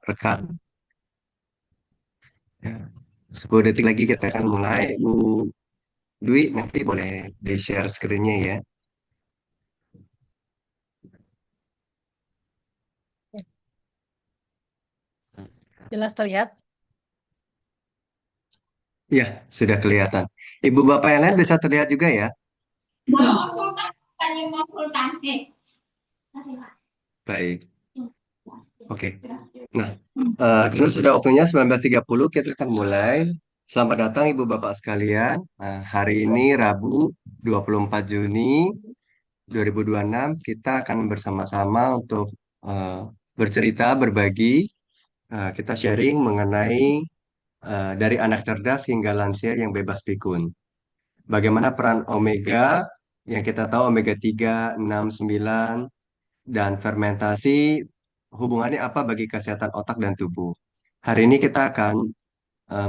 rekan. Ya. 10 detik lagi kita akan mulai. Bu Dwi, nanti boleh di-share screen-nya ya. Jelas terlihat. Ya, sudah kelihatan. Ibu Bapak yang lain bisa terlihat juga ya? Baik, oke. Nah, terus sudah waktunya 19.30 kita akan mulai. Selamat datang Ibu Bapak sekalian. Hari ini Rabu 24 Juni 2026 kita akan bersama-sama untuk eh, bercerita, berbagi, kita sharing mengenai dari anak cerdas hingga lansia yang bebas pikun. Bagaimana peran omega yang kita tahu omega 3, 6, 9 dan fermentasi hubungannya apa bagi kesehatan otak dan tubuh. Hari ini kita akan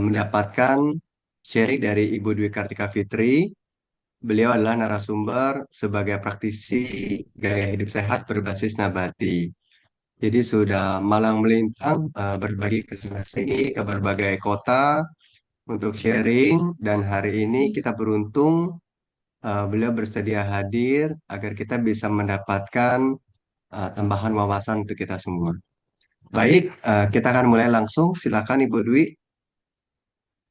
mendapatkan sharing dari Ibu Dwi Kartika Fitri. Beliau adalah narasumber sebagai praktisi gaya hidup sehat berbasis nabati. Jadi sudah malang melintang berbagi ke sini ke berbagai kota untuk sharing dan hari ini kita beruntung beliau bersedia hadir agar kita bisa mendapatkan tambahan wawasan untuk kita semua. Baik, kita akan mulai langsung. Silakan Ibu Dwi.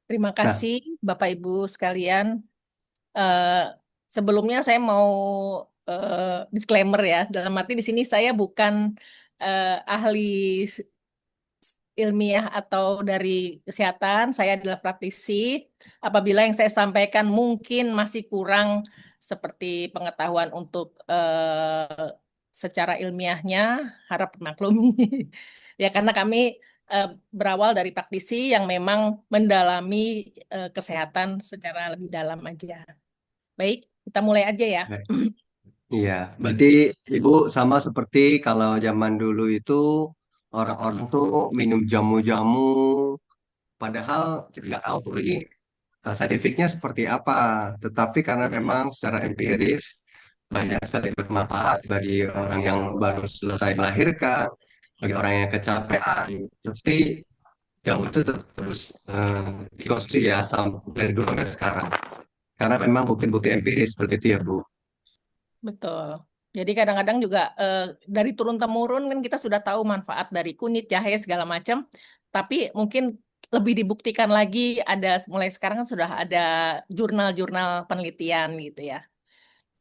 Terima Nah, kasih Bapak Ibu sekalian. Eh, Sebelumnya saya mau disclaimer ya. Dalam arti di sini saya bukan ahli ilmiah atau dari kesehatan. Saya adalah praktisi. Apabila yang saya sampaikan mungkin masih kurang seperti pengetahuan untuk secara ilmiahnya, harap maklumi. Ya karena kami eh, berawal dari praktisi yang memang mendalami kesehatan secara lebih dalam aja. Baik, kita mulai aja ya. iya, berarti Ibu sama seperti kalau zaman dulu itu orang-orang tuh minum jamu-jamu, padahal kita nggak tahu tuh ini scientificnya seperti apa. Tetapi karena memang secara empiris banyak sekali bermanfaat bagi orang yang baru selesai melahirkan, bagi orang yang kecapean. Tapi jamu itu tetap terus dikonsumsi ya sampai dari dulu sampai sekarang. Karena memang bukti-bukti empiris seperti itu ya Bu. Betul. Jadi kadang-kadang juga dari turun-temurun kan kita sudah tahu manfaat dari kunyit, jahe segala macam. Tapi mungkin lebih dibuktikan lagi ada mulai sekarang kan sudah ada jurnal-jurnal penelitian gitu ya.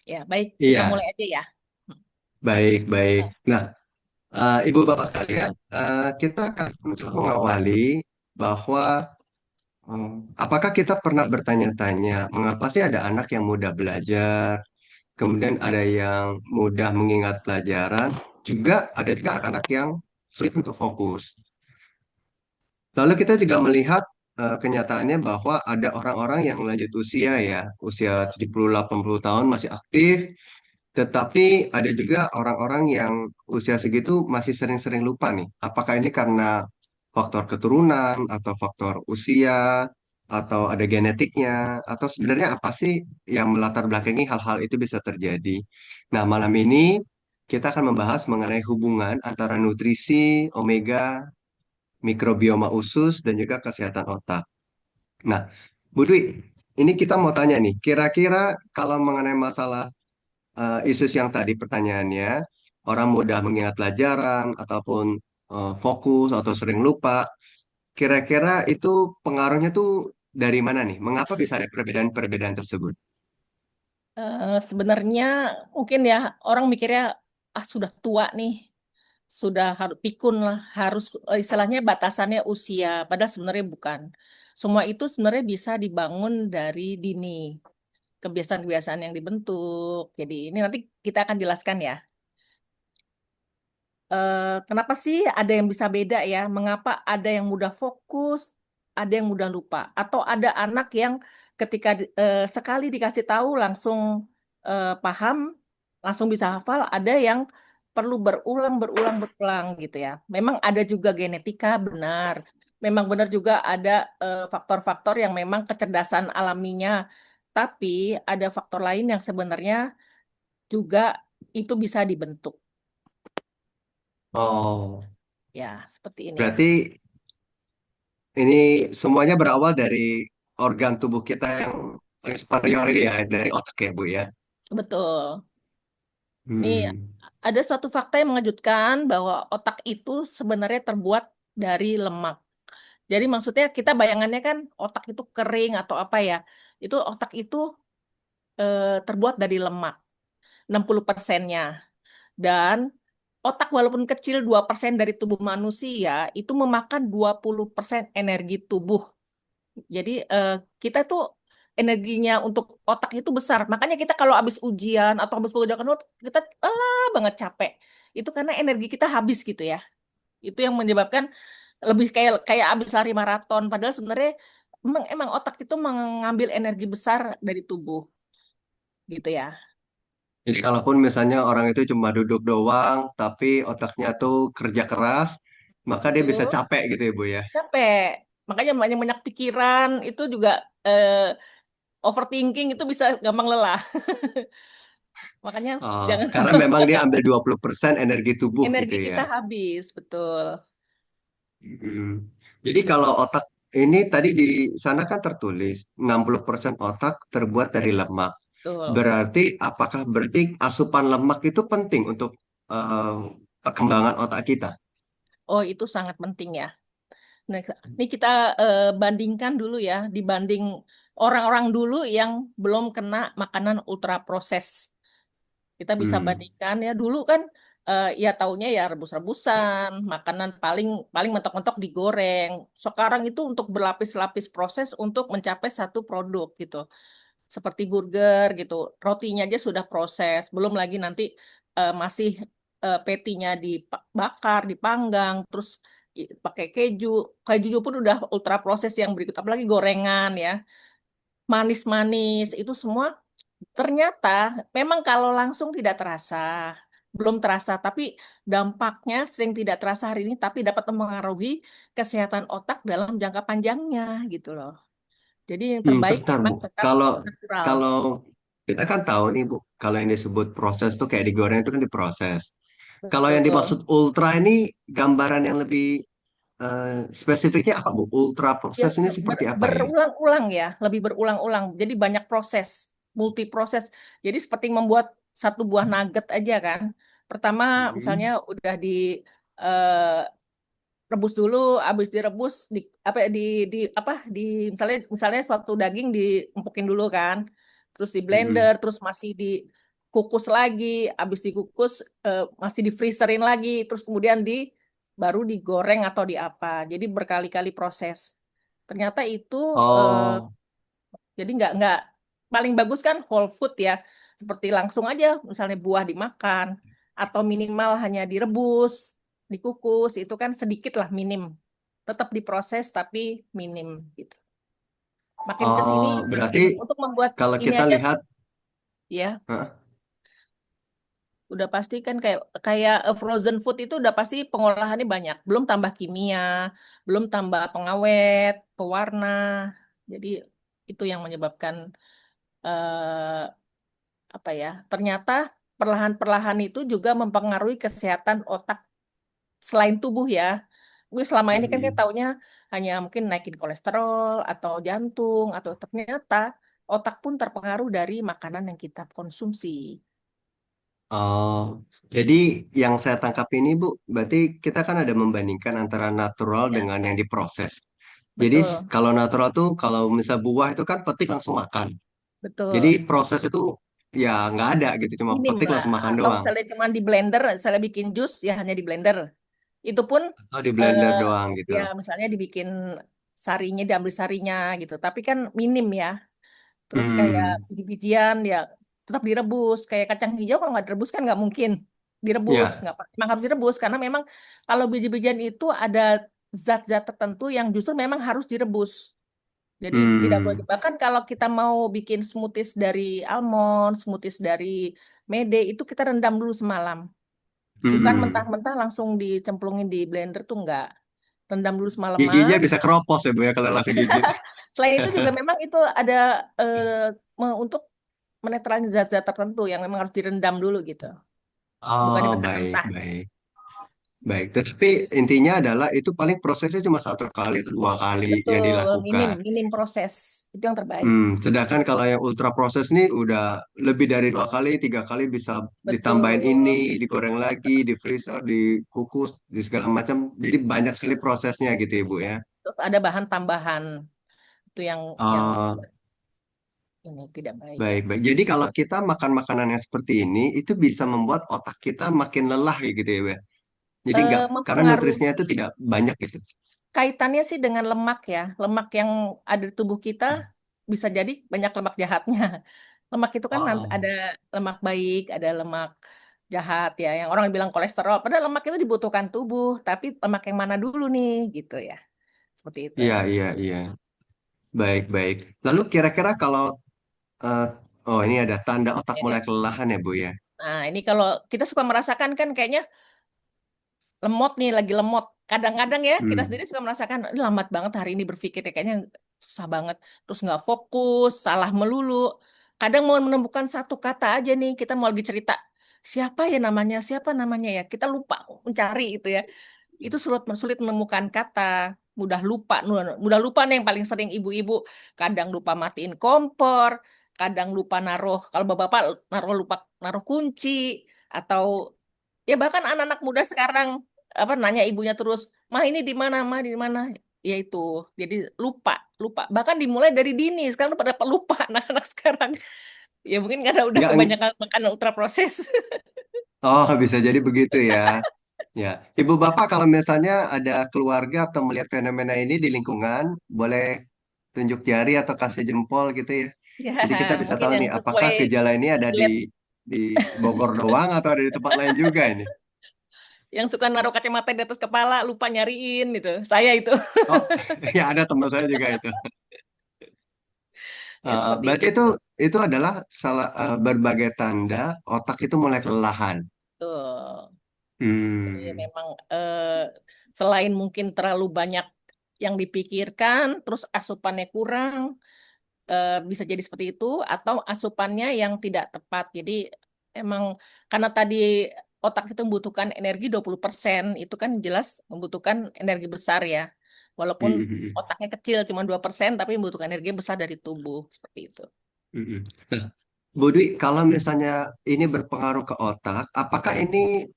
Ya, baik, kita Iya, mulai aja ya. baik, baik. Nah, Ibu Bapak sekalian, kita akan mencoba mengawali bahwa apakah kita pernah bertanya-tanya mengapa sih ada anak yang mudah belajar, kemudian ada yang mudah mengingat pelajaran, juga ada juga anak-anak yang sulit untuk fokus. Lalu kita juga melihat kenyataannya bahwa ada orang-orang yang lanjut usia ya, usia 70-80 tahun masih aktif, tetapi ada juga orang-orang yang usia segitu masih sering-sering lupa nih. Apakah ini karena faktor keturunan atau faktor usia atau ada genetiknya atau sebenarnya apa sih yang melatar belakangi hal-hal itu bisa terjadi? Nah, malam ini kita akan membahas mengenai hubungan antara nutrisi, omega, mikrobioma usus, dan juga kesehatan otak. Nah, Bu Dwi, ini kita mau tanya nih, kira-kira kalau mengenai masalah isu yang tadi pertanyaannya, orang mudah mengingat pelajaran ataupun fokus atau sering lupa, kira-kira itu pengaruhnya tuh dari mana nih? Mengapa bisa ada perbedaan-perbedaan tersebut? Sebenarnya mungkin ya orang mikirnya ah sudah tua nih, sudah harus pikun lah, harus istilahnya batasannya usia, padahal sebenarnya bukan. Semua itu sebenarnya bisa dibangun dari dini, kebiasaan-kebiasaan yang dibentuk. Jadi ini nanti kita akan jelaskan ya. Kenapa sih ada yang bisa beda ya? Mengapa ada yang mudah fokus, ada yang mudah lupa, atau ada anak yang ketika sekali dikasih tahu langsung paham, langsung bisa hafal, ada yang perlu berulang, berulang, berulang gitu ya. Memang ada juga genetika benar. Memang benar juga ada faktor-faktor yang memang kecerdasan alaminya. Tapi ada faktor lain yang sebenarnya juga itu bisa dibentuk. Oh, Ya, seperti ini ya. Berarti ini semuanya berawal dari organ tubuh kita yang paling superior ya, dari otak ya, Bu ya. Betul. Nih, Hmm. ada suatu fakta yang mengejutkan bahwa otak itu sebenarnya terbuat dari lemak. Jadi maksudnya kita bayangannya kan otak itu kering atau apa ya. Itu otak itu terbuat dari lemak, 60%-nya. Dan otak walaupun kecil 2% dari tubuh manusia itu memakan 20% energi tubuh. Jadi kita tuh energinya untuk otak itu besar. Makanya kita kalau habis ujian atau habis mengerjakan kita lelah banget capek. Itu karena energi kita habis gitu ya. Itu yang menyebabkan lebih kayak kayak habis lari maraton. Padahal sebenarnya emang otak itu mengambil energi besar dari tubuh gitu ya. Jadi kalaupun misalnya orang itu cuma duduk doang, tapi otaknya tuh kerja keras, maka dia bisa Betul. capek gitu ya, Bu ya. Capek. Makanya banyak banyak pikiran itu juga eh, overthinking itu bisa gampang lelah. Makanya Oh, jangan karena memang dia ambil 20% energi tubuh gitu energi ya. kita habis, betul. Mm. Jadi kalau otak ini tadi di sana kan tertulis 60% otak terbuat dari lemak. Betul. Berarti apakah berarti asupan lemak itu penting untuk eh, perkembangan otak kita? Oh, itu sangat penting ya. Nah, ini kita bandingkan dulu ya, dibanding orang-orang dulu yang belum kena makanan ultra proses. Kita bisa Hmm. bandingkan ya dulu kan ya taunya ya rebus-rebusan, makanan paling paling mentok-mentok digoreng. Sekarang itu untuk berlapis-lapis proses untuk mencapai satu produk gitu. Seperti burger gitu. Rotinya aja sudah proses, belum lagi nanti masih patty-nya dibakar, dipanggang, terus pakai keju. Keju pun udah ultra proses yang berikut, apalagi gorengan ya. Manis-manis itu semua ternyata memang kalau langsung tidak terasa, belum terasa, tapi dampaknya sering tidak terasa hari ini, tapi dapat mempengaruhi kesehatan otak dalam jangka panjangnya gitu loh. Jadi yang terbaik Sebentar memang Bu. tetap Kalau natural. kalau kita kan tahu nih Bu, kalau yang disebut proses tuh kayak digoreng itu kan diproses. Kalau yang Betul. dimaksud ultra ini gambaran yang lebih spesifiknya apa Bu? Ultra Ya, proses ini seperti apa ini? berulang-ulang ya, lebih berulang-ulang. Jadi banyak proses, multi proses. Jadi seperti membuat satu buah nugget aja kan. Pertama misalnya Hmm. udah di eh, rebus dulu, habis direbus apa di apa di misalnya misalnya suatu daging diempukin dulu kan. Terus di blender, Hmm. terus masih dikukus lagi, habis dikukus masih di freezerin lagi, terus kemudian baru digoreng atau di apa. Jadi berkali-kali proses. Ternyata itu eh, Oh, jadi nggak paling bagus kan whole food ya, seperti langsung aja misalnya buah dimakan atau minimal hanya direbus, dikukus itu kan sedikit lah minim, tetap diproses tapi minim gitu. Makin ke sini berarti untuk membuat kalau ini kita aja lihat, ya hah? udah pasti kan kayak kayak frozen food itu udah pasti pengolahannya banyak, belum tambah kimia, belum tambah pengawet, pewarna. Jadi itu yang menyebabkan eh, apa ya, ternyata perlahan-perlahan itu juga mempengaruhi kesehatan otak selain tubuh ya. Gue selama ini kan kita Hmm. taunya hanya mungkin naikin kolesterol atau jantung atau ternyata otak pun terpengaruh dari makanan yang kita konsumsi. Oh, jadi yang saya tangkap ini Bu, berarti kita kan ada membandingkan antara natural Ya, dengan yang diproses. Jadi betul, kalau natural tuh kalau misal buah itu kan petik langsung makan. Jadi betul. proses itu ya nggak ada gitu, cuma Minim petik lah. langsung makan Atau doang. misalnya cuma di blender, saya bikin jus ya hanya di blender. Itu pun Atau di eh, blender doang gitu. ya misalnya dibikin sarinya, diambil sarinya gitu. Tapi kan minim ya. Terus kayak Hmm, biji-bijian ya tetap direbus. Kayak kacang hijau kalau nggak direbus kan nggak mungkin direbus. ya. Nggak, memang harus direbus karena memang kalau biji-bijian itu ada zat-zat tertentu yang justru memang harus direbus. Jadi tidak boleh Hmm, bahkan kalau kita mau bikin smoothies dari almond, smoothies dari mede itu kita rendam dulu semalam. Bukan hmm. mentah-mentah langsung dicemplungin di blender tuh enggak. Rendam dulu Giginya semalaman. bisa keropos ya Bu ya kalau langsung gigit. Selain itu juga memang itu ada untuk menetralisasi zat-zat tertentu yang memang harus direndam dulu gitu. Bukannya Oh, baik, mentah-mentah. baik. baik. Tetapi intinya adalah itu paling prosesnya cuma satu kali atau dua kali yang Betul, minim dilakukan. minim proses. Itu yang terbaik. Sedangkan kalau yang ultra proses nih udah lebih dari dua kali, tiga kali bisa ditambahin ini, Betul. digoreng lagi, di freezer, dikukus, di segala macam. Jadi banyak sekali prosesnya gitu ya, Bu ya. Terus ada bahan tambahan. Itu yang Oh, membuat ini tidak baik ya. baik, baik. Jadi kalau kita makan makanan yang seperti ini, itu bisa membuat otak kita makin lelah gitu ya, Bu ya. Jadi nggak, karena nutrisinya itu Mempengaruhi tidak banyak gitu. kaitannya sih dengan lemak ya. Lemak yang ada di tubuh kita bisa jadi banyak lemak jahatnya. Lemak itu kan nanti Oh, ada lemak baik, ada lemak jahat ya. Yang orang bilang kolesterol. Padahal lemak itu dibutuhkan tubuh, tapi lemak yang mana dulu nih gitu ya. Seperti itu. iya, iya, iya. Baik, baik. Lalu kira-kira kalau, eh, oh ini ada tanda otak mulai Ini. kelelahan ya, Bu ya. Nah, ini kalau kita suka merasakan kan kayaknya lemot nih, lagi lemot. Kadang-kadang ya kita Hmm. sendiri suka merasakan, ini lambat banget hari ini berpikir ya, kayaknya susah banget. Terus nggak fokus, salah melulu. Kadang mau menemukan satu kata aja nih, kita mau lagi cerita, siapa namanya ya. Kita lupa mencari itu ya. Itu sulit sulit menemukan kata, mudah lupa. Mudah lupa nih yang paling sering ibu-ibu. Kadang lupa matiin kompor, kadang lupa naruh, kalau bapak-bapak naruh lupa naruh kunci, atau ya bahkan anak-anak muda sekarang apa nanya ibunya terus, "Mah ini di mana? Mah di mana?" Ya itu. Jadi lupa, lupa. Bahkan dimulai dari dini. Sekarang udah pada pelupa anak-anak sekarang. Ya mungkin karena udah Nggak, kebanyakan makan ultra proses. oh bisa jadi begitu ya. Ya, Ibu Bapak kalau misalnya ada keluarga atau melihat fenomena ini di lingkungan, boleh tunjuk jari atau kasih jempol gitu ya. Ya, Jadi kita bisa mungkin tahu yang nih sesuai apakah gejala ini ada relate, di Bogor doang atau ada di tempat lain juga ini. yang suka naruh kacamata di atas kepala lupa nyariin gitu. Saya itu. Oh, ya ada teman saya juga itu. Ya seperti Berarti itu. itu adalah berbagai tanda otak itu mulai kelelahan. Tuh. Jadi Hmm. memang selain mungkin terlalu banyak yang dipikirkan, terus asupannya kurang, bisa jadi seperti itu, atau asupannya yang tidak tepat. Jadi emang karena tadi otak itu membutuhkan energi 20%, itu kan jelas membutuhkan energi besar ya. Walaupun Hmm. otaknya kecil cuma 2%, tapi membutuhkan energi besar dari tubuh seperti itu. Hmm. Nah, Bu Dwi, kalau misalnya ini berpengaruh ke otak, apakah ini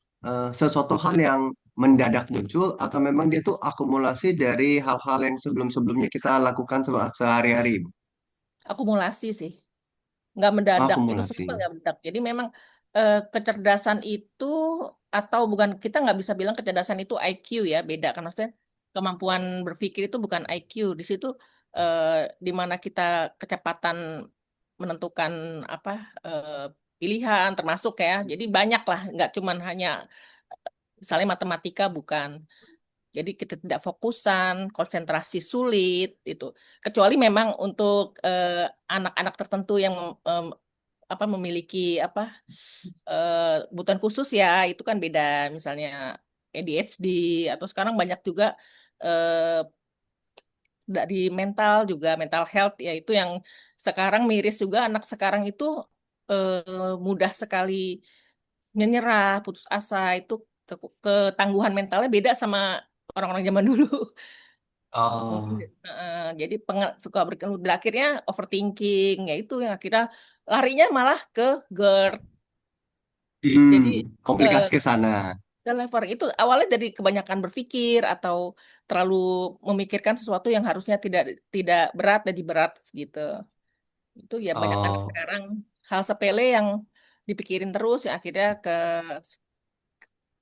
sesuatu hal yang mendadak muncul atau memang dia tuh akumulasi dari hal-hal yang sebelum-sebelumnya kita lakukan sehari-hari, Bu? Akumulasi sih. Nggak Oh, mendadak, itu akumulasi. semua nggak mendadak. Jadi memang kecerdasan itu, atau bukan, kita nggak bisa bilang kecerdasan itu IQ ya, beda kan, maksudnya kemampuan berpikir itu bukan IQ. Di situ eh, di mana kita kecepatan menentukan apa eh, pilihan termasuk ya. Jadi banyak lah, nggak cuman hanya misalnya matematika, bukan. Jadi kita tidak fokusan, konsentrasi sulit itu. Kecuali memang untuk anak-anak tertentu yang em, apa memiliki apa kebutuhan khusus ya, itu kan beda. Misalnya ADHD, atau sekarang banyak juga eh, dari mental juga, mental health ya, itu yang sekarang miris juga, anak sekarang itu mudah sekali menyerah, putus asa. Itu ketangguhan mentalnya beda sama orang-orang zaman dulu. Mungkin Oh, jadi suka berkeluh, akhirnya overthinking, ya itu yang akhirnya larinya malah ke GERD. Jadi komplikasi ke sana. lever itu awalnya dari kebanyakan berpikir, atau terlalu memikirkan sesuatu yang harusnya tidak tidak berat jadi berat gitu. Itu ya banyak anak Oh, sekarang hal sepele yang dipikirin terus, yang akhirnya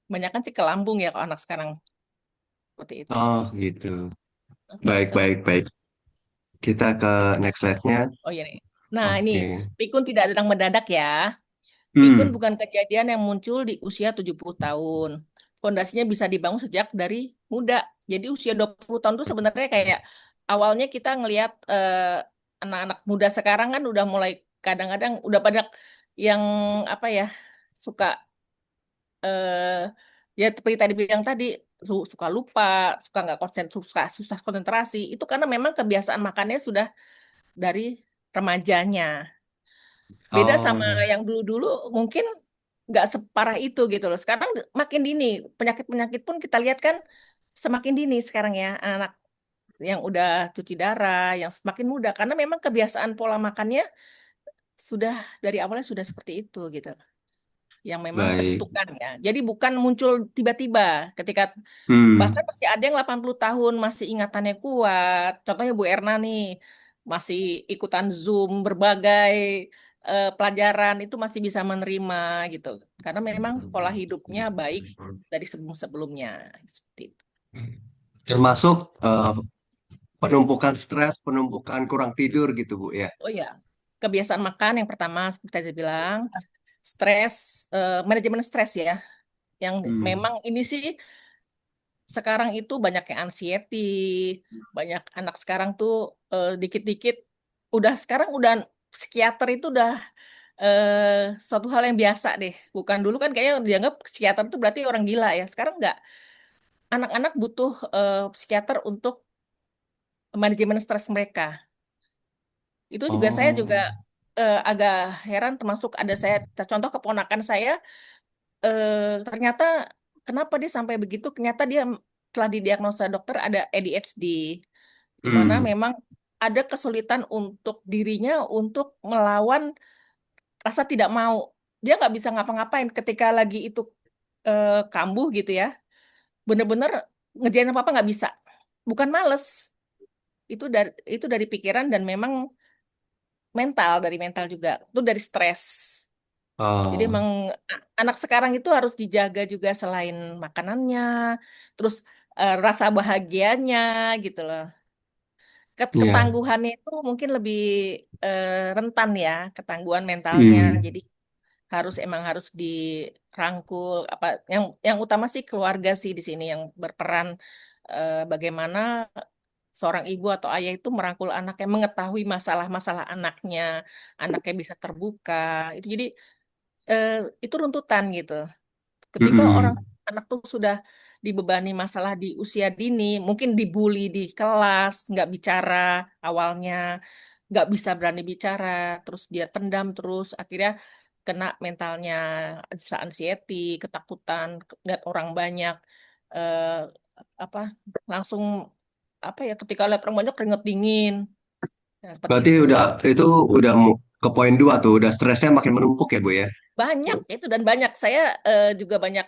kebanyakan sih ke lambung ya kalau anak sekarang seperti itu. oh gitu. Oke, Baik, baik, baik. Kita ke next slide-nya. oh iya nih. Nah, ini Oke. pikun tidak datang mendadak ya. Pikun Hmm. bukan kejadian yang muncul di usia 70 tahun. Fondasinya bisa dibangun sejak dari muda. Jadi usia 20 tahun itu sebenarnya kayak awalnya kita ngelihat anak-anak muda sekarang kan udah mulai, kadang-kadang udah pada yang apa ya, suka eh, ya seperti tadi bilang tadi, suka lupa, suka nggak konsen, suka susah konsentrasi. Itu karena memang kebiasaan makannya sudah dari remajanya. Beda sama Oh, yang dulu-dulu, mungkin nggak separah itu gitu loh. Sekarang makin dini, penyakit-penyakit pun kita lihat kan semakin dini sekarang ya, anak yang udah cuci darah, yang semakin muda, karena memang kebiasaan pola makannya sudah dari awalnya sudah seperti itu gitu, yang memang Baik. tertentukan ya. Jadi bukan muncul tiba-tiba ketika bahkan Hmm. masih ada yang 80 tahun masih ingatannya kuat. Contohnya Bu Erna nih masih ikutan Zoom berbagai pelajaran itu masih bisa menerima gitu. Karena memang pola hidupnya baik dari sebelum-sebelumnya seperti itu. Termasuk penumpukan stres, penumpukan kurang tidur gitu Bu ya. Oh ya, kebiasaan makan yang pertama seperti saya bilang, stres, manajemen stres ya. Yang Hmm. memang ini sih sekarang itu banyak yang anxiety, banyak anak sekarang tuh dikit-dikit sekarang udah psikiater itu udah suatu hal yang biasa deh. Bukan dulu kan kayaknya dianggap psikiater itu berarti orang gila ya. Sekarang enggak. Anak-anak butuh psikiater untuk manajemen stres mereka. Itu juga saya juga Oh. agak heran termasuk ada saya contoh keponakan saya ternyata kenapa dia sampai begitu? Ternyata dia telah didiagnosa dokter ada ADHD, di mana Hmm. memang ada kesulitan untuk dirinya untuk melawan rasa tidak mau. Dia nggak bisa ngapa-ngapain ketika lagi itu kambuh gitu ya. Bener-bener ngerjain apa-apa nggak bisa. Bukan males, itu dari pikiran dan memang dari mental juga. Itu dari stres. Jadi Oh. emang anak sekarang itu harus dijaga juga selain makanannya, terus rasa bahagianya gitu loh. Iya. Ketangguhannya itu mungkin lebih rentan ya, ketangguhan mentalnya. Hmm. Jadi emang harus dirangkul apa yang utama sih keluarga sih di sini yang berperan bagaimana seorang ibu atau ayah itu merangkul anaknya, mengetahui masalah-masalah anaknya, anaknya bisa terbuka. Itu jadi eh, itu runtutan gitu. Ketika orang Hmm. anak tuh sudah dibebani masalah di usia dini, mungkin dibully di kelas, nggak bicara awalnya, nggak bisa berani bicara, terus dia pendam terus, akhirnya kena mentalnya, bisa anxiety, ketakutan, lihat orang banyak, eh, apa langsung apa ya ketika lihat orang banyak keringat dingin, nah, seperti Berarti itu. udah ke poin dua tuh, udah stresnya makin menumpuk ya Bu ya. Banyak itu dan banyak saya juga banyak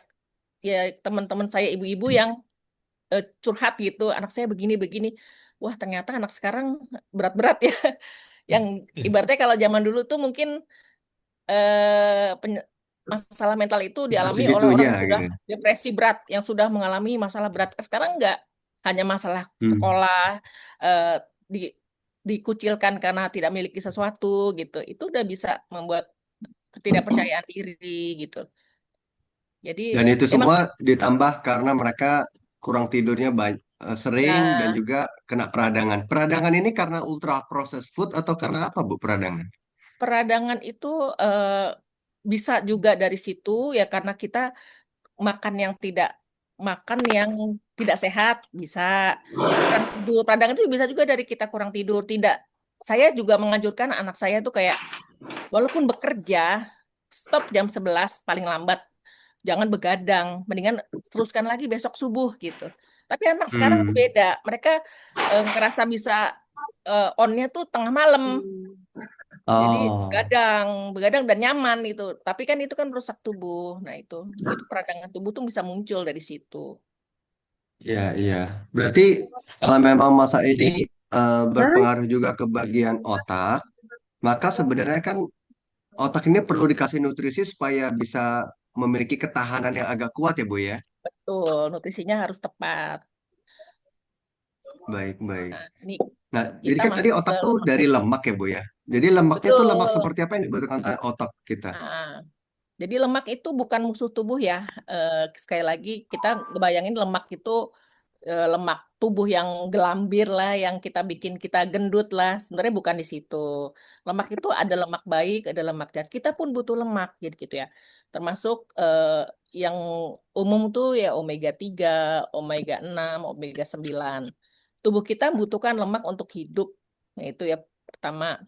ya teman-teman saya ibu-ibu yang curhat gitu, anak saya begini-begini. Wah, ternyata anak sekarang berat-berat ya. Yang ibaratnya kalau zaman dulu tuh mungkin masalah mental itu Nggak dialami oleh orang segitunya yang sudah gitu. depresi berat, yang sudah mengalami masalah berat. Sekarang enggak, hanya masalah Hmm. sekolah, eh, di, dikucilkan karena tidak memiliki sesuatu gitu. Itu udah bisa membuat ketidakpercayaan diri gitu. Jadi Dan itu emang semua ditambah karena mereka kurang tidurnya sering dan ya juga kena peradangan. Peradangan ini karena ultra processed food atau karena apa Bu peradangan? peradangan itu bisa juga dari situ ya karena kita makan yang tidak makan yang tidak sehat bisa kurang tidur. Peradangan itu bisa juga dari kita kurang tidur. Tidak, saya juga menganjurkan anak saya tuh kayak walaupun bekerja stop jam 11 paling lambat. Jangan begadang, mendingan teruskan lagi besok subuh gitu. Tapi anak sekarang tuh Hmm. beda. Mereka ngerasa bisa onnya tuh tengah malam. Jadi Oh, begadang dan nyaman itu. Tapi kan itu kan merusak tubuh. Nah itu peradangan tubuh tuh bisa muncul dari situ. iya, iya. Berarti kalau memang masa ini berpengaruh juga ke bagian otak, maka sebenarnya kan otak ini perlu dikasih nutrisi supaya bisa memiliki ketahanan yang agak kuat ya Bu ya. Betul, nutrisinya harus tepat. Baik, baik. Nah, ini Nah, jadi kita kan tadi masuk ke otak tuh dari lemak. lemak ya Bu ya. Jadi lemaknya tuh lemak Betul. seperti apa yang dibutuhkan otak kita? Nah, jadi lemak itu bukan musuh tubuh ya. Sekali lagi kita ngebayangin lemak itu lemak tubuh yang gelambir lah, yang kita bikin kita gendut lah. Sebenarnya bukan di situ. Lemak itu ada lemak baik, ada lemak jahat. Kita pun butuh lemak, jadi gitu ya. Termasuk yang umum tuh ya omega 3, omega 6, omega 9. Tubuh kita membutuhkan lemak untuk hidup. Nah, itu ya pertama.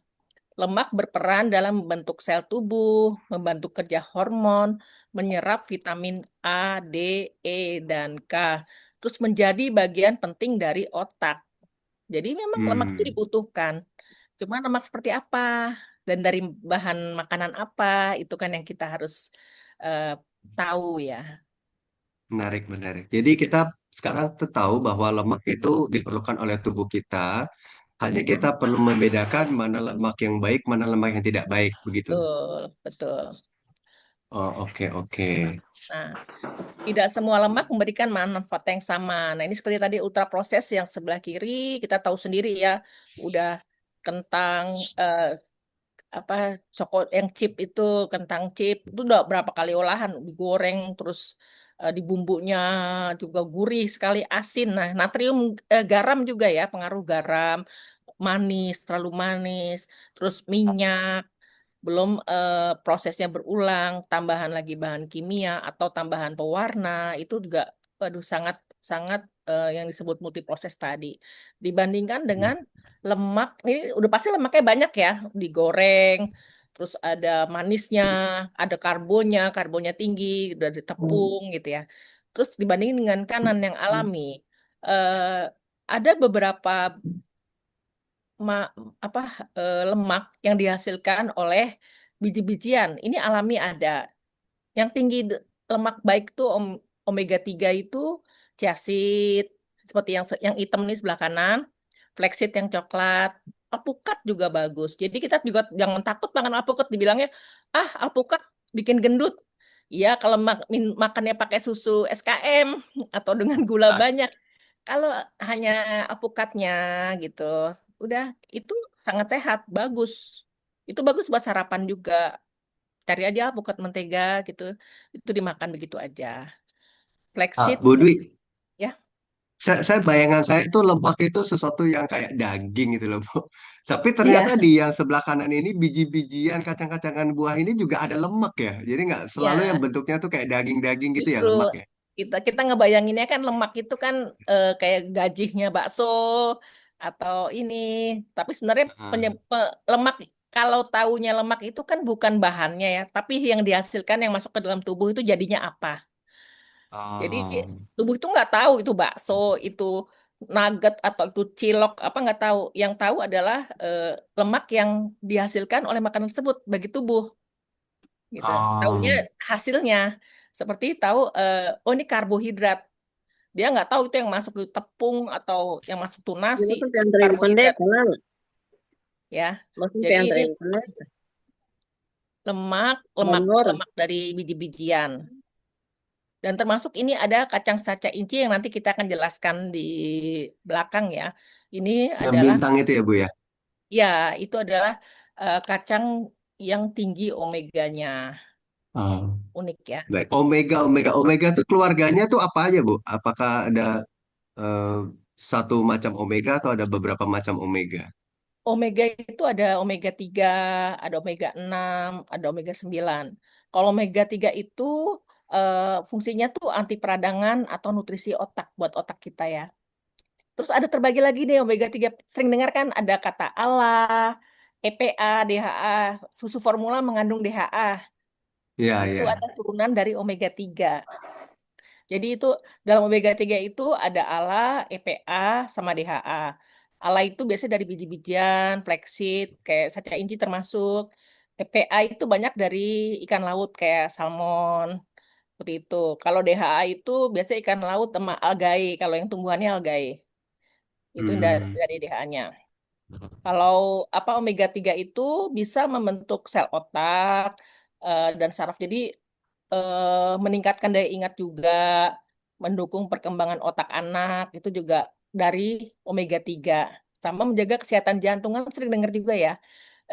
Lemak berperan dalam membentuk sel tubuh, membantu kerja hormon, menyerap vitamin A, D, E, dan K. Terus menjadi bagian penting dari otak. Jadi memang lemak itu Hmm, dibutuhkan. Cuma lemak seperti apa dan dari bahan makanan apa itu kan yang kita harus eh, tahu ya. menarik, menarik. Jadi kita sekarang tuh tahu bahwa lemak itu diperlukan oleh tubuh kita. Hanya kita perlu membedakan mana lemak yang baik, mana lemak yang tidak baik, begitu. Betul, betul. Oh, oke, oke. Nah, tidak semua lemak memberikan manfaat yang sama. Nah, ini seperti tadi ultra proses yang sebelah kiri, kita tahu sendiri ya, udah kentang apa yang chip itu, kentang chip itu udah berapa kali olahan, digoreng terus di bumbunya juga gurih sekali, asin. Nah, natrium garam juga ya, pengaruh garam, manis, terlalu manis, terus minyak. Belum prosesnya berulang, tambahan lagi bahan kimia atau tambahan pewarna, itu juga waduh sangat sangat yang disebut multiproses tadi. Dibandingkan dengan lemak, ini udah pasti lemaknya banyak ya, digoreng, terus ada manisnya, ada karbonnya, karbonnya tinggi, udah di tepung gitu ya. Terus dibandingin dengan kanan yang alami, eh, ada beberapa ma- apa lemak yang dihasilkan oleh biji-bijian. Ini alami ada. Yang tinggi lemak baik tuh omega 3 itu chia seed seperti yang hitam nih sebelah kanan, flaxseed yang coklat, alpukat juga bagus. Jadi kita juga jangan takut makan alpukat dibilangnya, "Ah, alpukat bikin gendut." Iya, kalau makannya pakai susu SKM atau dengan gula Ah, banyak. Kalau hanya alpukatnya gitu, udah itu sangat sehat, bagus. Itu bagus buat sarapan juga. Cari aja alpukat mentega gitu, itu dimakan begitu aja. Flaxseed, Bu Dwi, ya, bayangan saya itu lemak itu sesuatu yang kayak daging gitu loh, Bu. Tapi ternyata iya, di yang sebelah kanan ini biji-bijian, kacang-kacangan buah ini juga ada lemak ya. Jadi nggak selalu yang ya. bentuknya tuh kayak daging-daging gitu ya Justru lemak ya. kita kita ngebayanginnya kan lemak itu kan kayak gajihnya bakso atau ini, tapi sebenarnya Ah. lemak kalau taunya lemak itu kan bukan bahannya ya, tapi yang dihasilkan yang masuk ke dalam tubuh itu jadinya apa. Jadi Oh. tubuh itu nggak tahu itu bakso, itu nugget atau itu cilok apa nggak tahu. Yang tahu adalah lemak yang dihasilkan oleh makanan tersebut bagi tubuh gitu. Taunya Oh. hasilnya seperti tahu oh ini karbohidrat. Dia nggak tahu itu yang masuk ke tepung atau yang masuk tuh nasi Maksudnya itu piantarin karbohidrat pendeta lah. ya. Maksudnya Jadi ini piantarin pendeta. lemak lemak Orang-orang. lemak dari biji-bijian. Dan termasuk ini ada kacang saca inci yang nanti kita akan jelaskan di belakang ya. Ini Yang adalah, bintang itu ya Bu ya. ya, itu adalah kacang yang tinggi omeganya. Oh. Unik ya. Baik. Omega, omega, omega itu keluarganya tuh apa aja Bu? Apakah ada eh, satu macam omega atau ada beberapa macam omega? Omega itu ada omega 3, ada omega 6, ada omega 9. Kalau omega 3 itu fungsinya tuh anti peradangan atau nutrisi otak buat otak kita ya. Terus ada terbagi lagi nih omega 3. Sering dengar kan ada kata ALA, EPA, DHA, susu formula mengandung DHA. Iya, Itu iya. ada turunan dari omega 3. Jadi itu dalam omega 3 itu ada ALA, EPA, sama DHA. ALA itu biasanya dari biji-bijian, flaxseed, kayak saca inci termasuk. EPA itu banyak dari ikan laut kayak salmon, seperti itu. Kalau DHA itu biasanya ikan laut sama algae, kalau yang tumbuhannya algae. Itu yang Hmm. dari DHA-nya. Kalau apa omega 3 itu bisa membentuk sel otak dan saraf. Jadi meningkatkan daya ingat juga, mendukung perkembangan otak anak, itu juga dari omega 3. Sama menjaga kesehatan jantung, kan sering dengar juga ya,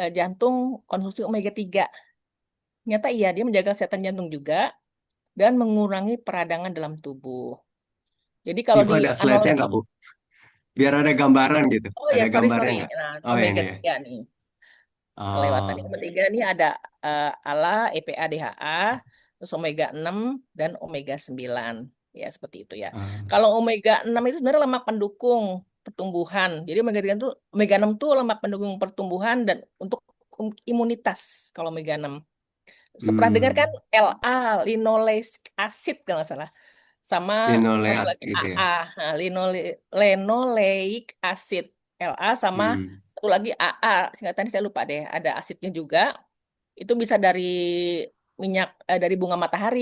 jantung konsumsi omega 3. Nyata iya, dia menjaga kesehatan jantung juga dan mengurangi peradangan dalam tubuh. Jadi kalau Ibu di ada slide-nya analogi, nggak Bu? Biar ada gambaran gitu. oh ya Ada sorry gambarnya sorry, nggak? nah, Oh ini omega ya. 3 nih. Kelewatan Oh. yang ketiga ini ada ALA, EPA, DHA, terus omega 6 dan omega 9. Ya, seperti itu ya. Oh. Kalau omega 6 itu sebenarnya lemak pendukung pertumbuhan. Jadi omega 3 itu omega 6 itu lemak pendukung pertumbuhan dan untuk imunitas kalau omega 6. Pernah dengar kan Hmm, LA, linoleic acid kalau nggak salah. Sama satu linoleat lagi gitu ya. AA, nah, linoleic acid. LA sama Hmm. satu lagi AA, singkatan saya lupa deh. Ada asidnya juga. Itu bisa dari minyak dari bunga matahari,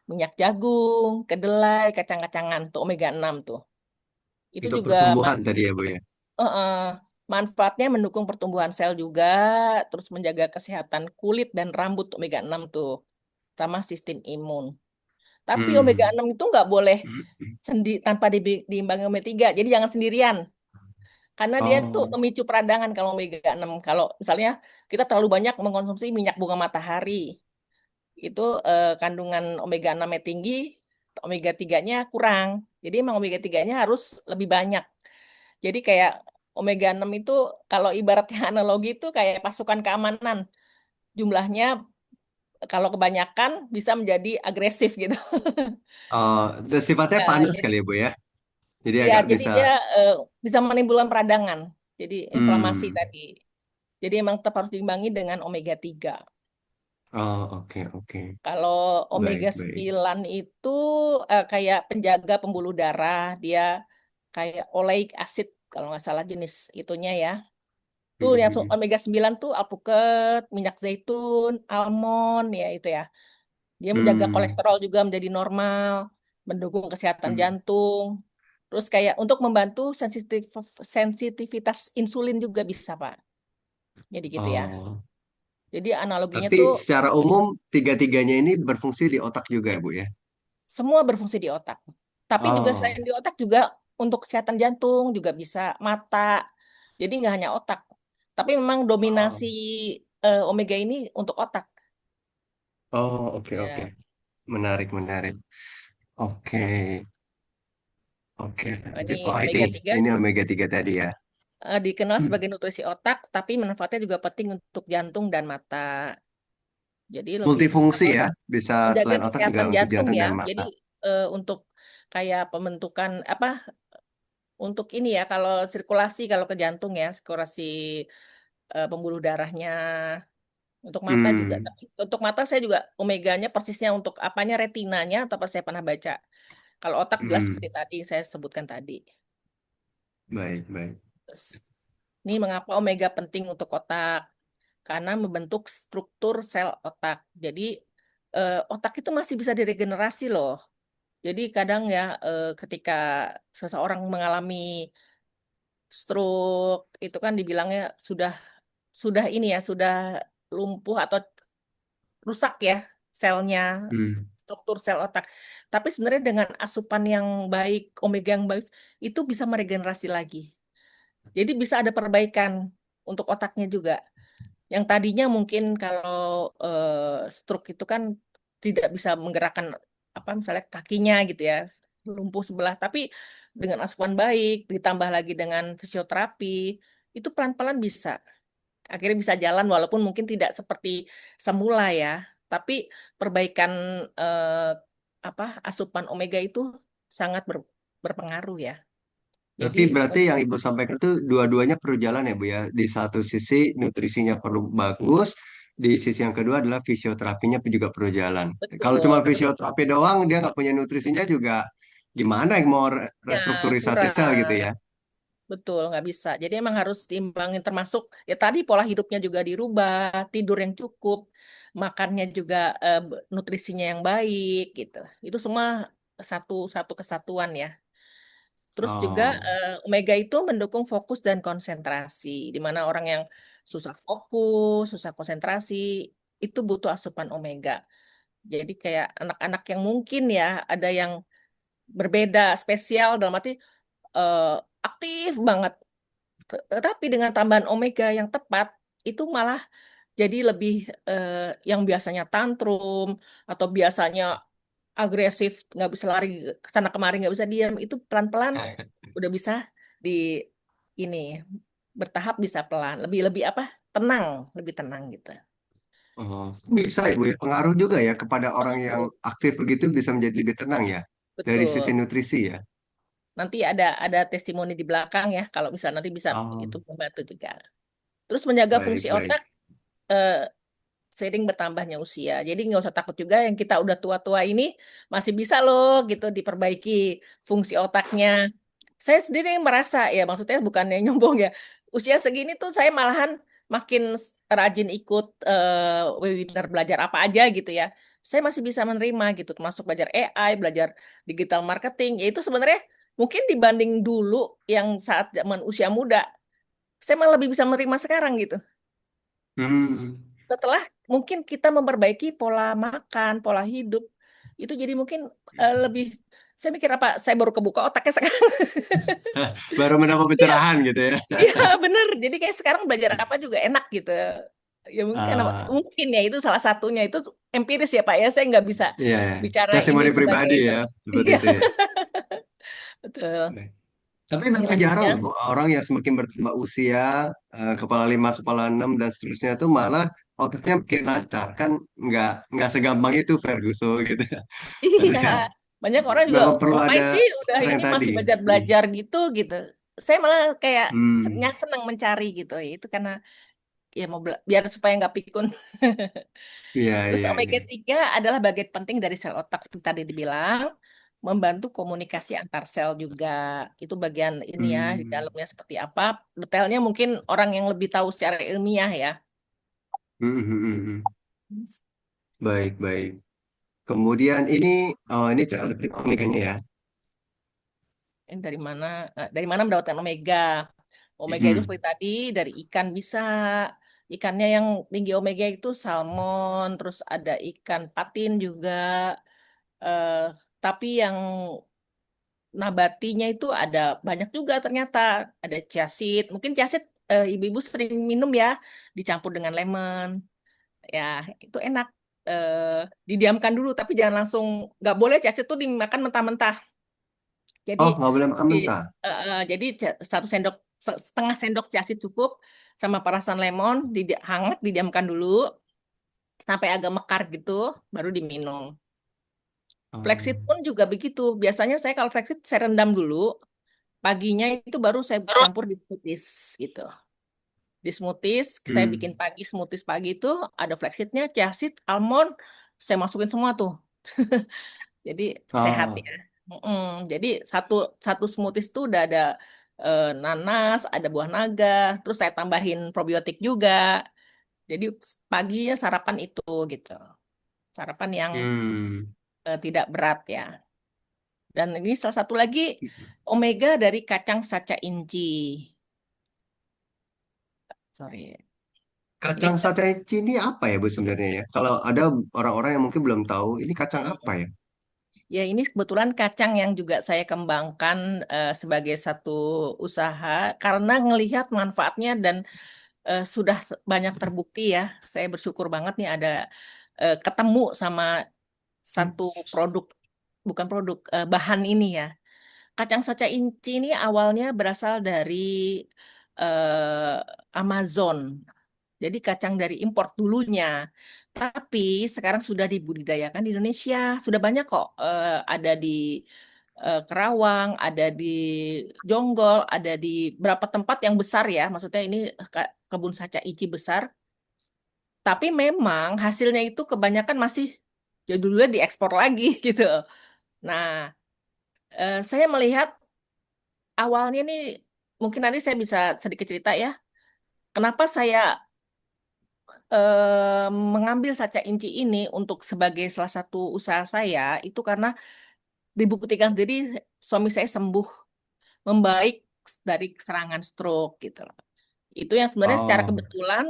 minyak jagung, kedelai, kacang-kacangan tuh omega 6 tuh. Itu Itu juga pertumbuhan tadi ya Bu ya. eh, manfaatnya mendukung pertumbuhan sel juga, terus menjaga kesehatan kulit dan rambut omega 6 tuh, sama sistem imun. Tapi omega Hmm. 6 itu nggak boleh tanpa diimbangi omega 3. Jadi jangan sendirian. Karena dia tuh Oh, memicu peradangan kalau omega 6. Kalau misalnya kita terlalu banyak mengkonsumsi minyak bunga matahari, itu kandungan omega 6-nya tinggi, omega 3-nya kurang. Jadi emang omega 3-nya harus lebih banyak. Jadi kayak omega 6 itu kalau ibaratnya analogi itu kayak pasukan keamanan. Jumlahnya kalau kebanyakan bisa menjadi agresif gitu. oh, sifatnya Ya, panas jadi kali ya Bu ya. Jadi ya agak jadi bisa. dia bisa menimbulkan peradangan. Jadi inflamasi Hmm. tadi. Jadi emang tetap harus diimbangi dengan omega 3. Oh, oke oke. Kalau omega Baik baik. 9 itu kayak penjaga pembuluh darah, dia kayak oleic acid kalau nggak salah jenis itunya ya. Tuh yang Hmm. omega 9 tuh alpukat, minyak zaitun, almond ya itu ya. Dia menjaga Hmm. kolesterol juga menjadi normal, mendukung kesehatan Hmm. jantung. Terus kayak untuk membantu sensitivitas insulin juga bisa, Pak. Jadi gitu ya. Oh, Jadi analoginya tapi tuh secara umum tiga-tiganya ini berfungsi di otak juga ya Bu ya. semua berfungsi di otak. Tapi juga selain Oh, di otak juga untuk kesehatan jantung juga bisa mata. Jadi nggak hanya otak. Tapi memang oh, dominasi omega ini untuk otak. oh, oke oke. Ya. Menarik menarik. Oke oke. Ini Oh omega 3 ini omega 3 tadi ya. dikenal Hmm. sebagai nutrisi otak, tapi manfaatnya juga penting untuk jantung dan mata. Jadi lebih Multifungsi apa ya. Bisa menjaga selain otak juga kesehatan untuk jantung jantung ya. dan Jadi mata. untuk kayak pembentukan apa untuk ini ya kalau sirkulasi kalau ke jantung ya sirkulasi pembuluh darahnya untuk mata juga. Hmm. Tapi untuk mata saya juga omeganya persisnya untuk apanya retinanya atau apa saya pernah baca. Kalau otak jelas seperti Hmm. tadi saya sebutkan tadi. Baik baik. Terus, ini mengapa omega penting untuk otak? Karena membentuk struktur sel otak. Jadi otak itu masih bisa diregenerasi loh. Jadi kadang ya ketika seseorang mengalami stroke itu kan dibilangnya sudah ini ya sudah lumpuh atau rusak ya selnya, Hmm. struktur sel otak. Tapi sebenarnya dengan asupan yang baik, omega yang baik itu bisa meregenerasi lagi. Jadi bisa ada perbaikan untuk otaknya juga. Yang tadinya mungkin kalau stroke itu kan tidak bisa menggerakkan apa misalnya kakinya gitu ya, lumpuh sebelah. Tapi dengan asupan baik, ditambah lagi dengan fisioterapi, itu pelan-pelan bisa. Akhirnya bisa jalan walaupun mungkin tidak seperti semula ya. Tapi perbaikan eh, apa asupan omega itu sangat berpengaruh ya. Jadi Berarti berarti yang Ibu sampaikan itu dua-duanya perlu jalan ya Bu ya. Di satu sisi nutrisinya perlu bagus, di sisi yang kedua adalah fisioterapinya juga perlu jalan. Kalau cuma betul, fisioterapi doang, dia nggak punya nutrisinya juga gimana yang mau ya restrukturisasi sel gitu kurang. ya. Betul, nggak bisa. Jadi emang harus diimbangin termasuk ya tadi pola hidupnya juga dirubah, tidur yang cukup, makannya juga nutrisinya yang baik gitu. Itu semua satu satu kesatuan ya. Terus juga Oh, omega itu mendukung fokus dan konsentrasi, di mana orang yang susah fokus, susah konsentrasi, itu butuh asupan omega. Jadi kayak anak-anak yang mungkin ya ada yang berbeda, spesial dalam arti eh, aktif banget. Tetapi dengan tambahan omega yang tepat, itu malah jadi lebih yang biasanya tantrum atau biasanya agresif, nggak bisa lari ke sana kemari, nggak bisa diam, itu pelan-pelan udah bisa di ini bertahap bisa pelan, lebih lebih apa? Tenang, lebih tenang gitu. oh, bisa ya Bu ya. Pengaruh juga ya kepada orang yang Pengaruh. aktif begitu bisa menjadi lebih tenang ya. Dari sisi Betul. nutrisi ya. Nanti ada testimoni di belakang ya, kalau bisa nanti bisa Oh, itu membantu juga. Terus menjaga fungsi baik baik. otak. eh, seiring bertambahnya usia. Jadi nggak usah takut juga yang kita udah tua-tua ini masih bisa loh gitu diperbaiki fungsi otaknya. Saya sendiri merasa ya maksudnya bukannya nyombong ya. Usia segini tuh saya malahan makin rajin ikut webinar belajar apa aja gitu ya. Saya masih bisa menerima gitu, termasuk belajar AI, belajar digital marketing. Ya itu sebenarnya mungkin dibanding dulu yang saat zaman usia muda, saya malah lebih bisa menerima sekarang gitu Hmm. setelah mungkin kita memperbaiki pola makan, pola hidup, itu jadi mungkin lebih, saya mikir apa, saya baru kebuka otaknya sekarang. Baru mendapat Iya, pencerahan gitu ya. iya bener. Jadi kayak sekarang belajar apa juga enak gitu. Ya mungkin, Ah, mungkin ya itu salah satunya itu empiris ya Pak ya. Saya nggak bisa iya, ya. bicara ini Testimoni sebagai pribadi ya, seperti iya itu ya. betul. Baik. Tapi Ini memang jarang lanjutnya. loh orang yang semakin bertambah usia, kepala lima, kepala enam dan seterusnya itu malah otaknya makin lancar kan, nggak segampang itu Ferguson gitu. Karena Iya, ya banyak orang juga memang perlu ngapain ada sih udah orang ini yang tadi. masih Hmm. belajar-belajar gitu gitu. Saya malah kayak Hmm. senang mencari gitu. Ya, itu karena ya mau biar supaya nggak pikun. Iya, Terus iya, iya. omega 3 adalah bagian penting dari sel otak seperti tadi dibilang, membantu komunikasi antar sel juga. Itu bagian ini ya, di Hmm. dalamnya seperti apa. Detailnya mungkin orang yang lebih tahu secara ilmiah ya. Hmm, hmm, hmm, hmm. Baik, baik. Kemudian ini, oh ini cara lebih omeganya ya. Ini dari mana mendapatkan omega? Omega itu Hmm. seperti tadi dari ikan bisa. Ikannya yang tinggi omega itu salmon, terus ada ikan patin juga. Eh, tapi yang nabatinya itu ada banyak juga ternyata. Ada chia seed. Mungkin chia seed ibu-ibu sering minum ya, dicampur dengan lemon. Ya, itu enak. Didiamkan dulu, tapi jangan langsung. Nggak boleh chia seed itu dimakan mentah-mentah. Jadi, Oh, nggak boleh makan di, mentah. jadi satu sendok, setengah sendok chia seed cukup, sama perasan lemon, hangat didiamkan dulu sampai agak mekar gitu, baru diminum. Oh. Flaxseed pun juga begitu. Biasanya saya kalau flaxseed saya rendam dulu, paginya itu baru saya campur di smoothies gitu. Di smoothies, saya bikin Hmm. pagi smoothies pagi itu ada flaxseednya, chia seed, almond, saya masukin semua tuh. Jadi sehat Oh. ya. Mm-mm. Jadi satu satu smoothies tuh udah ada nanas, ada buah naga, terus saya tambahin probiotik juga. Jadi paginya sarapan itu gitu. Sarapan yang Hmm. tidak berat ya. Dan ini salah satu lagi omega dari kacang saca inci. Sorry. Ini Kacang sacaeci ini apa ya Bu sebenarnya ya? Kalau ada orang-orang yang mungkin belum tahu, ini kacang apa ya? ya ini kebetulan kacang yang juga saya kembangkan sebagai satu usaha karena ngelihat manfaatnya dan sudah banyak terbukti ya. Saya bersyukur banget nih ada ketemu sama satu produk, bukan produk, bahan ini ya. Kacang saca inci ini awalnya berasal dari eh, Amazon. Jadi kacang dari impor dulunya. Tapi sekarang sudah dibudidayakan di Indonesia. Sudah banyak kok. Ada di Kerawang, ada di Jonggol, ada di beberapa tempat yang besar ya. Maksudnya ini kebun saca ici besar. Tapi memang hasilnya itu kebanyakan masih jadulnya diekspor lagi gitu. Nah, saya melihat awalnya nih, mungkin nanti saya bisa sedikit cerita ya. Kenapa saya mengambil saca inci ini untuk sebagai salah satu usaha saya itu karena dibuktikan sendiri suami saya sembuh membaik dari serangan stroke gitu loh. Itu yang sebenarnya secara Oh. kebetulan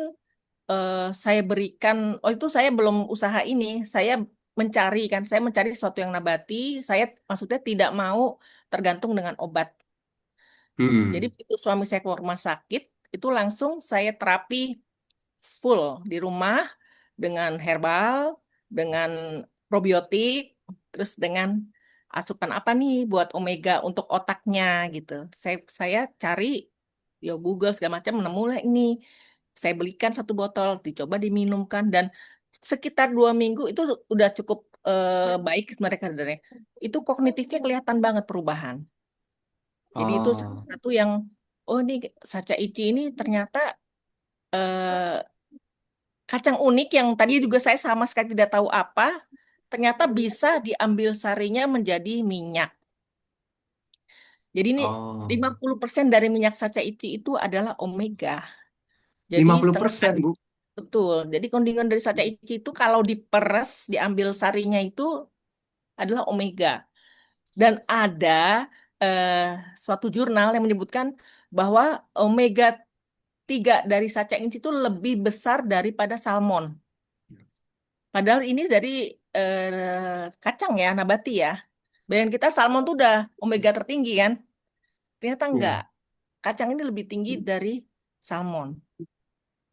saya berikan, oh itu saya belum usaha ini, saya mencari sesuatu yang nabati, saya maksudnya tidak mau tergantung dengan obat. Jadi Hmm. begitu suami saya keluar rumah sakit, itu langsung saya terapi full di rumah dengan herbal, dengan probiotik, terus dengan asupan apa nih buat omega untuk otaknya gitu. Saya cari ya Google segala macam nemu lah ini. Saya belikan satu botol, dicoba diminumkan dan sekitar 2 minggu itu udah cukup baik mereka sebenarnya. Itu kognitifnya kelihatan banget perubahan. Jadi itu salah Oh. satu yang oh ini saca ici ini ternyata eh, kacang unik yang tadi juga saya sama sekali tidak tahu apa, ternyata bisa diambil sarinya menjadi minyak. Jadi ini Oh, 50% dari minyak sacha itu adalah omega. Jadi 50%, Bu. betul. Jadi kandungan dari sacha itu kalau diperes, diambil sarinya itu adalah omega. Dan ada eh, suatu jurnal yang menyebutkan bahwa omega 3 dari sacha itu lebih besar daripada salmon. Padahal ini dari kacang ya, nabati ya. Bayangin kita salmon tuh udah omega tertinggi kan? Ternyata enggak. Ya. Kacang ini lebih tinggi dari salmon.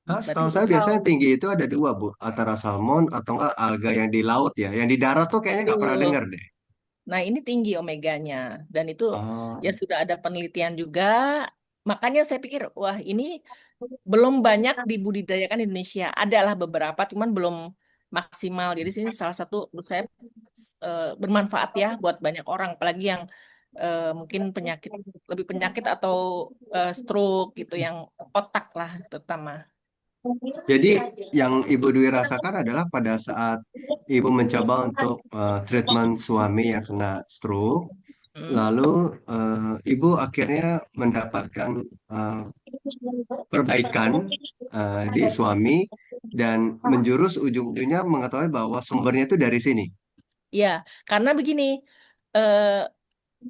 Nah, Berarti setahu saya wow. biasanya tinggi itu ada dua, Bu. Antara salmon atau enggak alga yang di laut ya. Yang di darat tuh kayaknya nggak pernah dengar Betul. deh. Nah, ini tinggi omeganya. Dan itu ya Oh, sudah ada penelitian juga. Makanya saya pikir, wah ini belum banyak dibudidayakan di Indonesia. Adalah beberapa, cuman belum maksimal. Jadi sini salah satu menurut saya bermanfaat ya buat banyak orang, apalagi yang mungkin penyakit lebih penyakit atau stroke gitu, yang otak lah terutama. jadi yang Ibu Dwi rasakan adalah pada saat Ibu mencoba untuk treatment suami yang kena stroke, Mm. lalu Ibu akhirnya mendapatkan eh, perbaikan di suami dan menjurus ujung-ujungnya mengetahui bahwa sumbernya itu dari sini. Ya, karena begini, eh,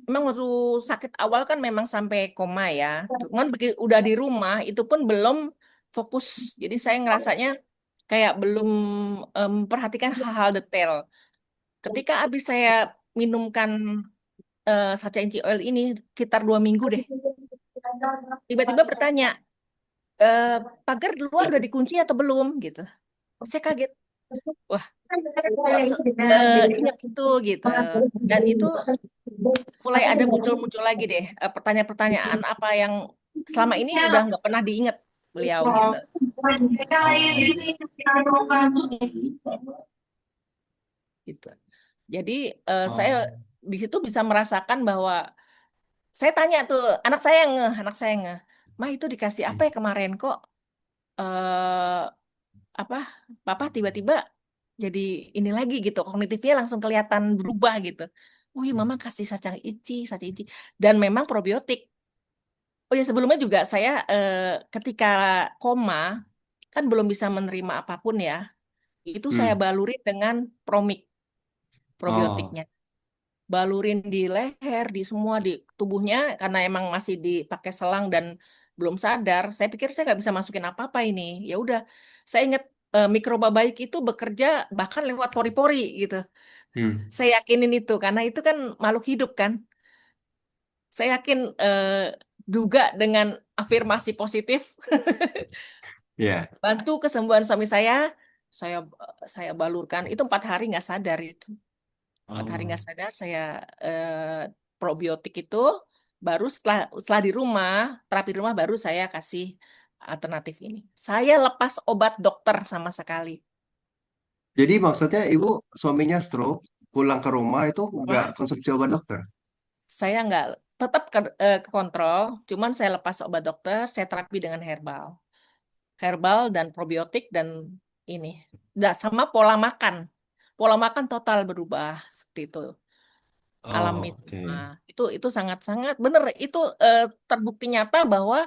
memang waktu sakit awal kan memang sampai koma ya. Cuman begitu udah di rumah itu pun belum fokus. Jadi saya ngerasanya kayak belum memperhatikan hal-hal detail. Ketika habis saya minumkan sacha inci oil ini sekitar 2 minggu deh. Tiba-tiba bertanya, eh, pagar di luar udah dikunci atau belum gitu. Saya kaget. Wah, kok ingat itu gitu. Dan itu mulai ada muncul-muncul lagi deh pertanyaan-pertanyaan apa yang selama ini udah nggak pernah diingat beliau gitu. Oh, Gitu. Jadi saya oh, di situ bisa merasakan bahwa saya tanya tuh anak saya ngeh, mah itu dikasih apa ya kemarin kok eh apa papa tiba-tiba jadi ini lagi gitu kognitifnya langsung kelihatan berubah gitu. Oh iya mama kasih saca ici dan memang probiotik. Oh ya sebelumnya juga saya ketika koma kan belum bisa menerima apapun ya. Itu saya hmm. balurin dengan Promik Oh, probiotiknya. Balurin di leher, di semua di tubuhnya karena emang masih dipakai selang dan belum sadar. Saya pikir saya nggak bisa masukin apa-apa ini. Ya udah, saya ingat mikroba baik itu bekerja bahkan lewat pori-pori gitu. hmm. Saya yakinin itu karena itu kan makhluk hidup kan. Saya yakin juga dengan afirmasi positif Ya. bantu kesembuhan suami saya. Saya saya balurkan itu 4 hari nggak sadar itu. 4 hari Oh. nggak sadar saya probiotik itu baru setelah di rumah terapi di rumah baru saya kasih alternatif ini. Saya lepas obat dokter sama sekali. Jadi maksudnya Ibu suaminya stroke, pulang ke rumah itu nggak konsumsi obat dokter? Saya nggak tetap ke kontrol, cuman saya lepas obat dokter, saya terapi dengan herbal dan probiotik dan ini. Nggak sama pola makan. Pola makan total berubah seperti itu. Alami Oh, semua. oke. Itu sangat-sangat benar. Itu terbukti nyata bahwa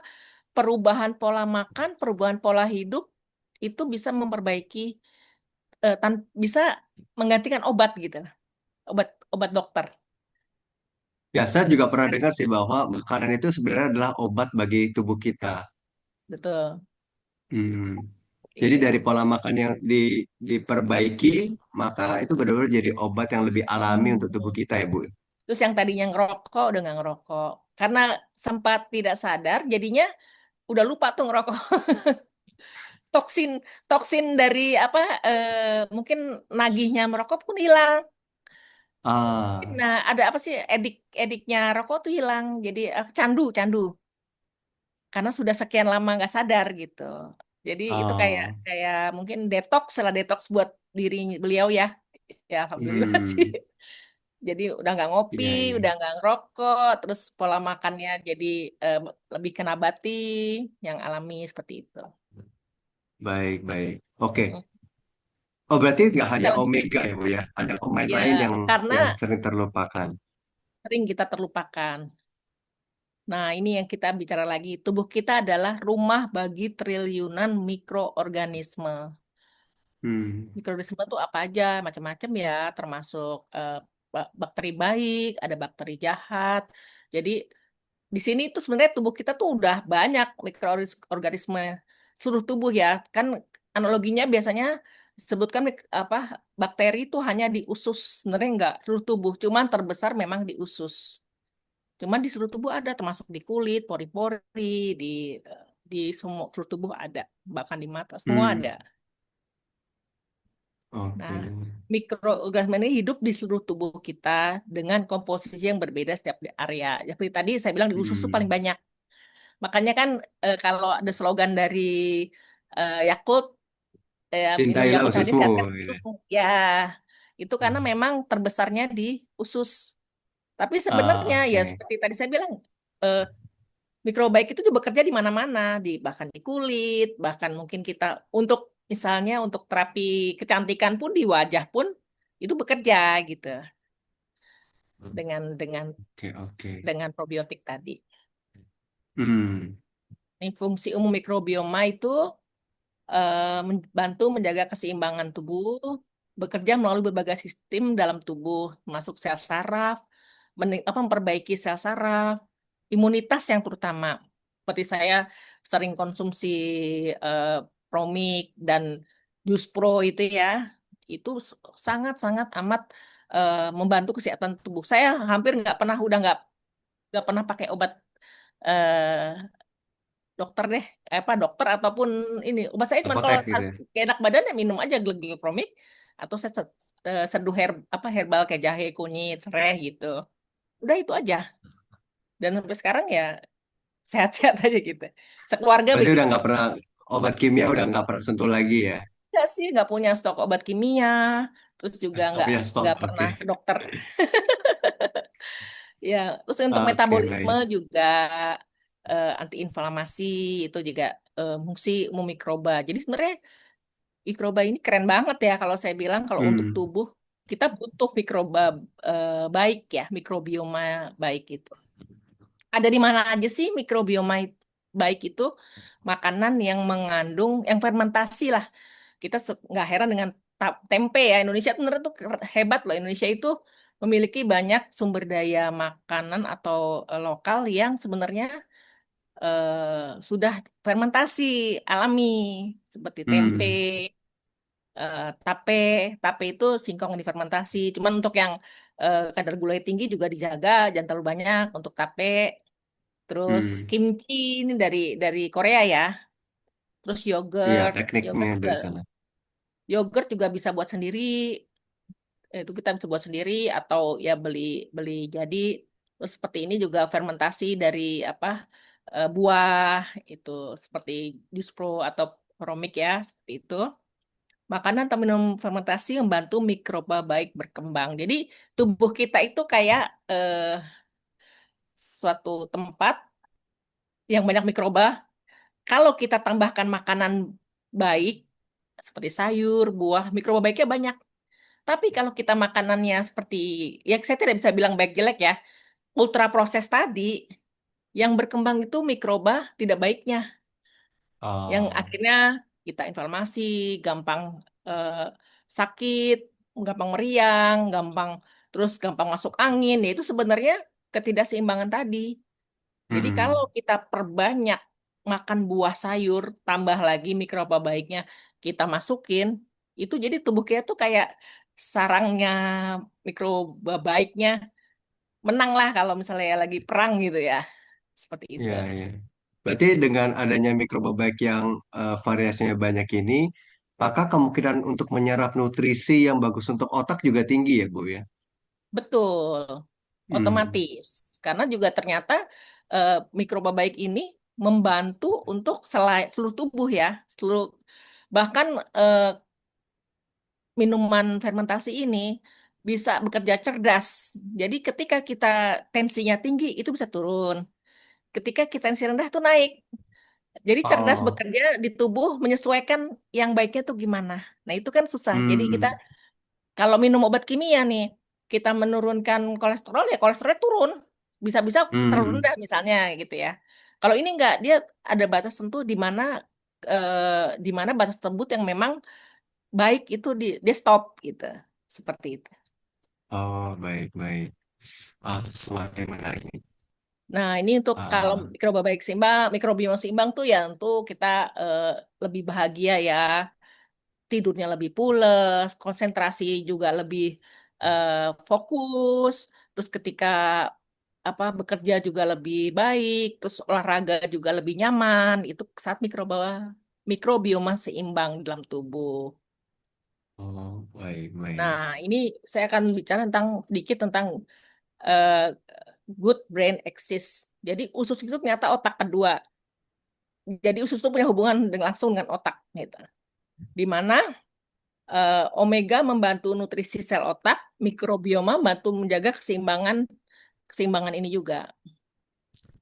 perubahan pola makan, perubahan pola hidup itu bisa memperbaiki bisa menggantikan obat gitu. Obat obat dokter. Ya, saya juga pernah Sekarang, dengar sih bahwa makanan itu sebenarnya adalah obat bagi tubuh kita. betul. Hmm. Jadi Itu. dari pola makan yang diperbaiki, maka itu benar-benar jadi obat yang lebih alami untuk tubuh kita ya, Bu. Terus yang tadinya ngerokok udah nggak ngerokok. Karena sempat tidak sadar, jadinya udah lupa tuh ngerokok. Toksin toksin dari apa mungkin nagihnya merokok pun hilang. Ah, Nah, ada apa sih ediknya rokok tuh hilang. Jadi candu karena sudah sekian lama nggak sadar gitu. Jadi itu kayak oh, kayak mungkin detox buat diri beliau ya. Ya alhamdulillah sih. hmm, Jadi udah nggak ngopi, iya, iya. udah nggak ngerokok, terus pola makannya jadi eh, lebih ke nabati, yang alami seperti itu. baik, baik. Oke. Mm-mm. Oh, berarti nggak hanya Kalau Omega ya, Bu ya? Ada pemain lain ya karena yang sering terlupakan. sering kita terlupakan. Nah, ini yang kita bicara lagi. Tubuh kita adalah rumah bagi triliunan mikroorganisme. Hmm. Mikroorganisme itu apa aja? Macam-macam ya, termasuk bakteri baik, ada bakteri jahat. Jadi di sini tuh sebenarnya tubuh kita tuh udah banyak mikroorganisme seluruh tubuh ya. Kan analoginya biasanya sebutkan apa bakteri itu hanya di usus, sebenarnya enggak seluruh tubuh, cuman terbesar memang di usus. Cuman di seluruh tubuh ada, termasuk di kulit, pori-pori, di di semua seluruh tubuh ada, bahkan di mata semua ada. Hmm. Nah, Oke. mikroorganisme ini hidup di seluruh tubuh kita dengan komposisi yang berbeda setiap area. Seperti tadi saya bilang di usus itu paling Hmm. banyak. Makanya kan kalau ada slogan dari Yakult, minum Cintailah Yakult tadi ususmu. sehatkan Gitu. ususmu. Ya, itu karena Hmm. memang terbesarnya di usus. Tapi sebenarnya Ah, ya oke. seperti tadi saya bilang, eh, mikrobaik itu juga bekerja di mana-mana, di bahkan di kulit, bahkan mungkin kita untuk misalnya untuk terapi kecantikan pun di wajah pun itu bekerja gitu dengan Oke, oke. dengan probiotik tadi. Hmm. Ini fungsi umum mikrobioma itu membantu menjaga keseimbangan tubuh, bekerja melalui berbagai sistem dalam tubuh, termasuk sel saraf, memperbaiki sel saraf, imunitas yang terutama. Seperti saya sering konsumsi eh, Promik dan Juspro itu ya, itu sangat-sangat amat membantu kesehatan tubuh. Saya hampir udah nggak pernah pakai obat eh, dokter deh, apa dokter ataupun ini obat saya cuma kalau Apotek gitu ya. kayak enak badan ya minum aja Glucopromik atau saya seduh apa herbal kayak jahe, kunyit, serai gitu. Udah itu aja. Dan sampai sekarang ya sehat-sehat aja gitu. Sekeluarga Berarti udah begitu. nggak pernah obat kimia udah nggak pernah sentuh lagi ya. Enggak sih, nggak punya stok obat kimia, terus juga Nggak punya nggak stok. pernah Oke. ke dokter. Ya, terus untuk Oke, metabolisme baik. juga antiinflamasi itu juga fungsi umum mikroba. Jadi sebenarnya mikroba ini keren banget ya kalau saya bilang kalau untuk Hmm. tubuh kita butuh mikroba baik ya, mikrobioma baik itu. Ada di mana aja sih mikrobioma baik itu? Makanan yang mengandung, yang fermentasi lah. Kita nggak heran dengan tempe ya. Indonesia itu bener tuh hebat loh. Indonesia itu memiliki banyak sumber daya makanan atau lokal yang sebenarnya sudah fermentasi alami seperti tempe, Hmm. tape. Tape itu singkong yang difermentasi. Cuman untuk yang kadar gula tinggi juga dijaga, jangan terlalu banyak untuk tape. Terus Hmm. kimchi ini dari Korea ya. Terus Iya, yogurt, tekniknya dari sana. yogurt juga bisa buat sendiri. Itu kita bisa buat sendiri atau ya beli beli jadi. Terus seperti ini juga fermentasi dari apa buah itu seperti jus pro atau romik ya seperti itu. Makanan atau minum fermentasi membantu mikroba baik berkembang. Jadi tubuh kita itu kayak suatu tempat yang banyak mikroba. Kalau kita tambahkan makanan baik seperti sayur, buah, mikroba baiknya banyak. Tapi kalau kita makanannya seperti, ya saya tidak bisa bilang baik jelek ya, ultra proses tadi, yang berkembang itu mikroba tidak baiknya. Yang Oh. akhirnya kita inflamasi, gampang eh, sakit, gampang meriang, gampang masuk angin. Ya itu sebenarnya ketidakseimbangan tadi. Jadi kalau Hmm. kita perbanyak makan buah sayur, tambah lagi mikroba baiknya kita masukin, itu jadi tubuh kita tuh kayak sarangnya mikroba baiknya menang lah kalau misalnya lagi perang gitu ya. Seperti itu. Iya, iya. Berarti dengan adanya mikroba baik yang variasinya banyak ini, maka kemungkinan untuk menyerap nutrisi yang bagus untuk otak juga tinggi ya, Bu ya? Betul. Hmm. Otomatis. Karena juga ternyata eh, mikroba baik ini membantu untuk seluruh tubuh ya. Seluruh bahkan minuman fermentasi ini bisa bekerja cerdas. Jadi ketika kita tensinya tinggi itu bisa turun. Ketika kita tensi rendah itu naik. Jadi cerdas Oh, bekerja di tubuh menyesuaikan yang baiknya tuh gimana. Nah, itu kan susah. Jadi kita hmm, kalau minum obat kimia nih, kita menurunkan kolesterol ya kolesterolnya turun. Bisa-bisa terlalu hmm. rendah misalnya gitu ya. Kalau ini enggak, dia ada batas tentu di mana batas tersebut yang memang baik itu di stop gitu. Seperti itu. Oh, baik, baik. Ah, semakin menarik nih. Nah, ini untuk kalau Ah, mikroba baik seimbang, mikrobiom seimbang tuh ya untuk kita eh, lebih bahagia ya, tidurnya lebih pules, konsentrasi juga lebih eh, fokus, terus ketika apa bekerja juga lebih baik, terus olahraga juga lebih nyaman, itu saat mikrobioma seimbang dalam tubuh. oh, baik, baik. Nah, ini saya akan bicara tentang sedikit tentang eh, good brain axis. Jadi usus itu ternyata otak kedua. Jadi usus itu punya hubungan langsung dengan otak gitu. Di mana omega membantu nutrisi sel otak, mikrobioma membantu menjaga keseimbangan ini juga,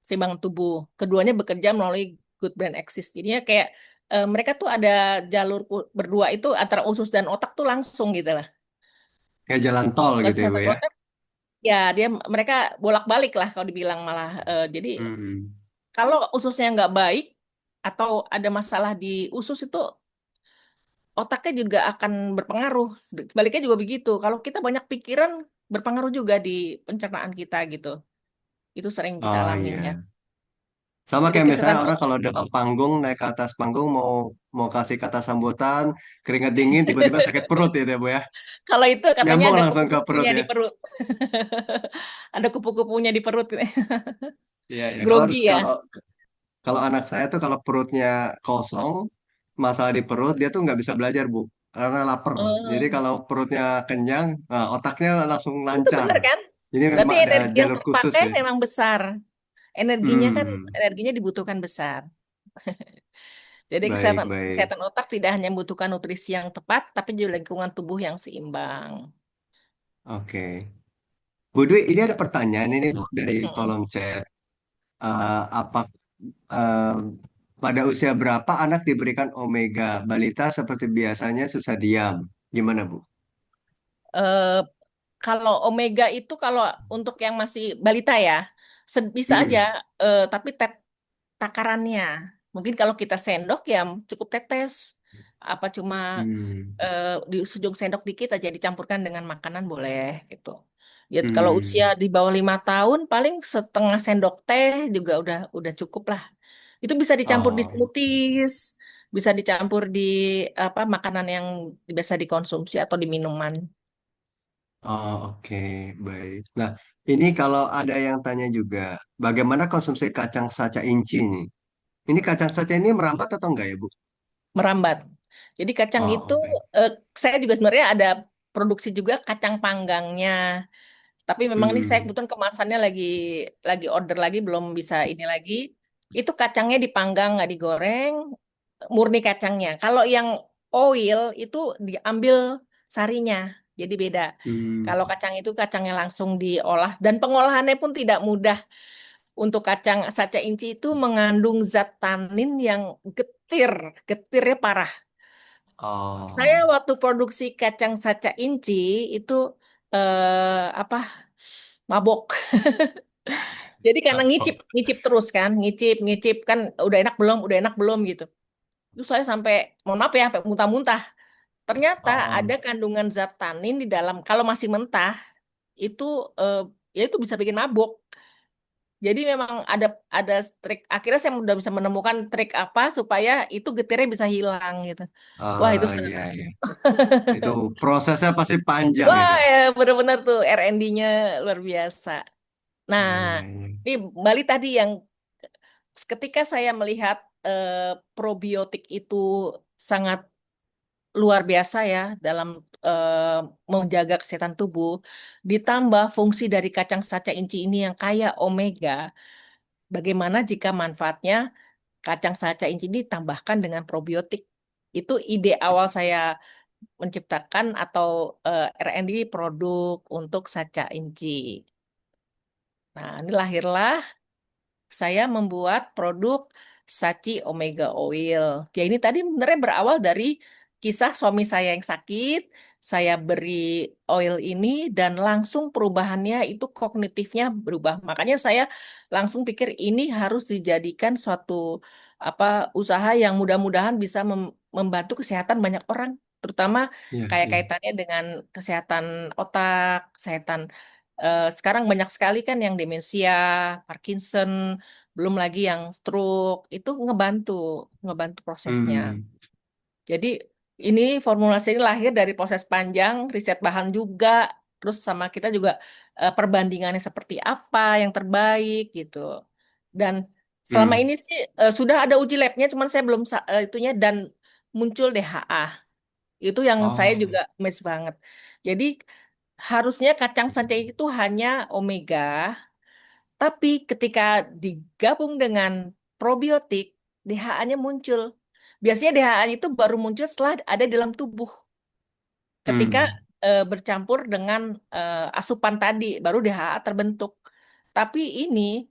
keseimbangan tubuh. Keduanya bekerja melalui good brain axis. Jadinya kayak mereka tuh ada jalur berdua itu antara usus dan otak tuh langsung gitu lah. Kayak jalan tol Kalau gitu ya, Bu satu ya? otak ya dia mereka bolak-balik lah kalau dibilang malah. Jadi Hmm. kalau ususnya nggak baik atau ada masalah di usus itu otaknya juga akan berpengaruh. Sebaliknya juga begitu. Kalau kita banyak pikiran, berpengaruh juga di pencernaan kita gitu. Itu sering kita Oh alamin ya. iya. Sama Jadi kayak misalnya kesehatan orang kalau dekat panggung, naik ke atas panggung mau mau kasih kata sambutan, keringat dingin, tiba-tiba sakit perut ya, Bu ya? kalau itu katanya Nyambung ada langsung ke perut kupu-kupunya di ya. perut. Ada kupu-kupunya di perut. Iya, ya. Kalau Grogi ya. kalau kalau anak saya tuh kalau perutnya kosong, masalah di perut, dia tuh nggak bisa belajar, Bu. Karena lapar. Jadi Oh, kalau perutnya kenyang, nah, otaknya langsung itu lancar. benar kan? Jadi memang Berarti ada energi yang jalur khusus terpakai ya. memang besar. Energinya kan Hmm, energinya dibutuhkan besar. Jadi baik, kesehatan baik. kesehatan otak tidak hanya membutuhkan nutrisi yang tepat, tapi juga lingkungan tubuh yang seimbang. Oke. Bu Dwi, ini ada pertanyaan ini Bu, dari Mm-mm. kolom chat. Apa eh, pada usia berapa anak diberikan omega balita seperti biasanya susah diam? Gimana Bu? Eh, Kalau omega itu kalau untuk yang masih balita ya, bisa aja, Hmm, tapi takarannya. Mungkin kalau kita sendok ya cukup tetes. Apa cuma hmm, di ujung sendok dikit aja dicampurkan dengan makanan boleh gitu. Ya kalau usia hmm. di bawah 5 tahun paling setengah sendok teh juga udah cukup lah. Itu bisa dicampur di Oh, smoothies, bisa dicampur di apa makanan yang biasa dikonsumsi atau di minuman. oh, oke, baik. Nah, ini kalau ada yang tanya juga, bagaimana konsumsi kacang saca inci ini? Ini kacang saca ini merambat atau enggak ya Bu? Merambat. Jadi kacang Oh, itu oke. saya juga sebenarnya ada produksi juga kacang panggangnya. Tapi memang ini saya Hmm, kebetulan kemasannya lagi order lagi belum bisa ini lagi. Itu kacangnya dipanggang nggak digoreng, murni kacangnya. Kalau yang oil itu diambil sarinya. Jadi beda. hmm. Kalau kacang itu kacangnya langsung diolah dan pengolahannya pun tidak mudah. Untuk kacang saca inci itu mengandung zat tanin yang getir, getirnya parah. Saya Oh, waktu produksi kacang saca inci itu apa mabok. Jadi karena ngicip, oh, ngicip terus kan, ngicip, ngicip kan udah enak belum gitu. Itu saya sampai mohon maaf ya, sampai muntah-muntah. Ternyata oh, ada kandungan zat tanin di dalam kalau masih mentah itu eh, ya itu bisa bikin mabuk. Jadi memang ada trik. Akhirnya saya udah bisa menemukan trik apa supaya itu getirnya bisa hilang gitu. Wah itu oh, sangat. iya, iya. Itu prosesnya pasti panjang Wah itu. ya benar-benar tuh R&D-nya luar biasa. Nah, Oh, iya, iya. ini Bali tadi yang ketika saya melihat probiotik itu sangat luar biasa ya dalam menjaga kesehatan tubuh, ditambah fungsi dari kacang saca inci ini yang kaya omega, bagaimana jika manfaatnya kacang saca inci ini ditambahkan dengan probiotik? Itu ide awal saya menciptakan atau R&D produk untuk saca inci. Nah, ini lahirlah saya membuat produk Sachi Omega Oil. Ya ini tadi sebenarnya berawal dari kisah suami saya yang sakit, saya beri oil ini dan langsung perubahannya itu kognitifnya berubah. Makanya saya langsung pikir ini harus dijadikan suatu apa usaha yang mudah-mudahan bisa membantu kesehatan banyak orang, terutama Iya, kayak iya. kaitannya dengan kesehatan otak, kesehatan sekarang banyak sekali kan yang demensia, Parkinson, belum lagi yang stroke, itu ngebantu prosesnya. Hmm. Jadi ini formulasi ini lahir dari proses panjang, riset bahan juga, terus sama kita juga perbandingannya seperti apa yang terbaik gitu. Dan selama Hmm. ini sih sudah ada uji labnya, cuman saya belum itunya dan muncul DHA. Itu yang saya Oh. juga miss banget. Jadi harusnya kacang sancai itu hanya omega, tapi ketika digabung dengan probiotik, DHA-nya muncul. Biasanya DHA itu baru muncul setelah ada di dalam tubuh. Ketika Hmm. bercampur dengan asupan tadi, baru DHA terbentuk. Tapi ini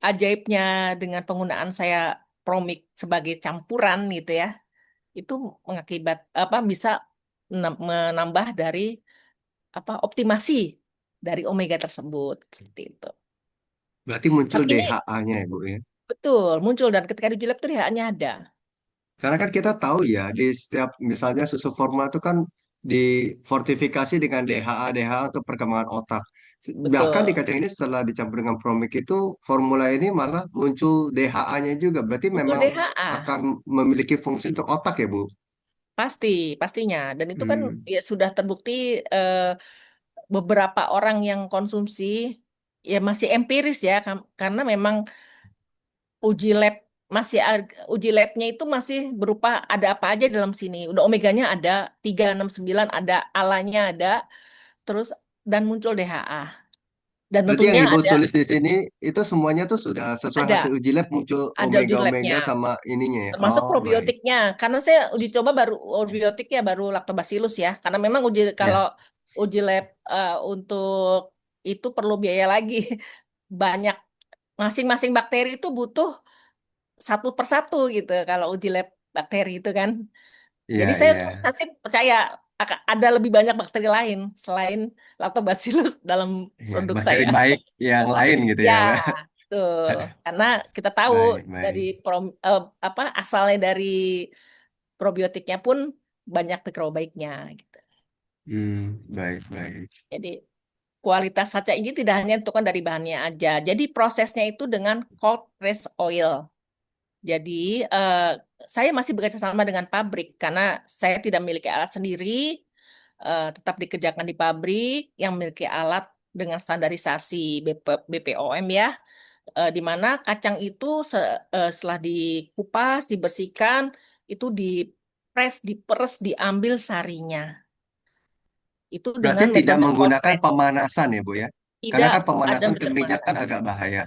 ajaibnya dengan penggunaan saya Promik sebagai campuran gitu ya, itu mengakibat apa bisa menambah dari apa optimasi dari omega tersebut seperti itu. Berarti muncul Tapi ini DHA-nya ya, Bu ya. betul muncul dan ketika di lab itu DHA-nya ada. Karena kan kita tahu ya, di setiap misalnya susu formula itu kan difortifikasi dengan DHA, DHA untuk perkembangan otak. Bahkan di Betul. kacang ini setelah dicampur dengan Promik itu formula ini malah muncul DHA-nya juga. Berarti Muncul memang DHA. akan memiliki fungsi untuk otak ya, Bu? Pasti, pastinya. Dan itu kan Hmm. ya sudah terbukti eh, beberapa orang yang konsumsi ya masih empiris ya karena memang uji lab uji labnya itu masih berupa ada apa aja dalam sini. Udah omeganya ada 369 ada alanya ada terus dan muncul DHA. Dan Berarti yang tentunya Ibu ada tulis di sini itu semuanya tuh sudah sesuai ada hasil uji lab muncul ada uji labnya. omega-omega sama ininya ya. Termasuk Oh, baik. probiotiknya karena saya uji coba baru probiotik ya baru lactobacillus ya karena memang kalau Ya, uji lab untuk itu perlu biaya lagi banyak masing-masing bakteri itu butuh satu persatu gitu kalau uji lab bakteri itu kan iya, jadi saya iya. tuh pasti percaya ada lebih banyak bakteri lain selain lactobacillus dalam Ya, produk bakteri saya. baik yang lain gitu Ya, ya, Mbak. betul. Karena kita tahu Baik, dari baik. apa asalnya dari probiotiknya pun banyak mikrobaiknya gitu. Baik, baik. Jadi kualitas saja ini tidak hanya tentukan dari bahannya aja. Jadi prosesnya itu dengan cold press oil. Jadi eh, saya masih bekerja sama dengan pabrik karena saya tidak memiliki alat sendiri, tetap dikerjakan di pabrik yang memiliki alat dengan standarisasi BPOM ya. Di mana kacang itu setelah dikupas, dibersihkan, itu dipres, diperes, diambil sarinya. Itu Berarti dengan tidak metode cold menggunakan press. pemanasan ya, Bu ya? Karena Tidak kan ada pemanasan ke metode minyak pemanasan. kan agak bahaya.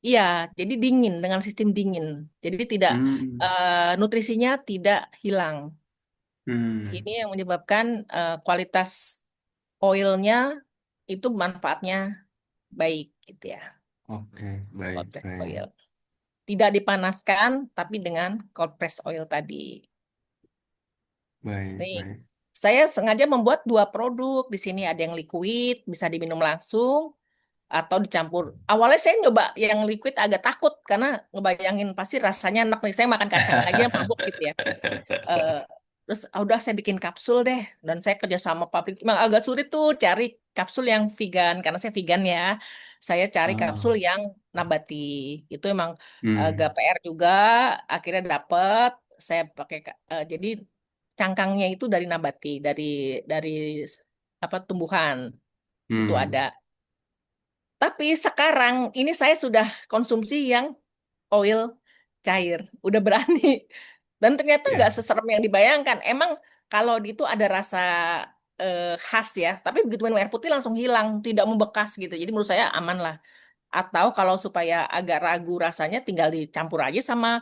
Iya, jadi dingin dengan sistem dingin. Jadi tidak Hmm, nutrisinya tidak hilang. hmm. Ini yang menyebabkan kualitas oilnya itu manfaatnya baik gitu ya. Oke, baik, Cold press baik, oil. Tidak dipanaskan, tapi dengan cold press oil tadi. baik, Nih, baik. saya sengaja membuat dua produk. Di sini ada yang liquid, bisa diminum langsung atau dicampur. Awalnya saya nyoba yang liquid agak takut karena ngebayangin pasti rasanya enak nih. Saya makan kacang aja yang bubuk gitu ya. Eh, terus udah saya bikin kapsul deh dan saya kerja sama pabrik. Emang agak sulit tuh cari kapsul yang vegan karena saya vegan ya. Saya cari kapsul Oh, yang nabati. Itu emang agak hmm, PR juga. Akhirnya dapet. Saya pakai jadi cangkangnya itu dari nabati, dari apa tumbuhan itu ada. hmm. Tapi sekarang ini saya sudah konsumsi yang oil cair, udah berani. Dan ternyata Ya, nggak seserem yang dibayangkan. Emang kalau itu ada rasa khas ya, tapi begitu minum air putih langsung hilang, tidak membekas gitu. Jadi menurut saya aman lah. Atau kalau supaya agak ragu rasanya, tinggal dicampur aja sama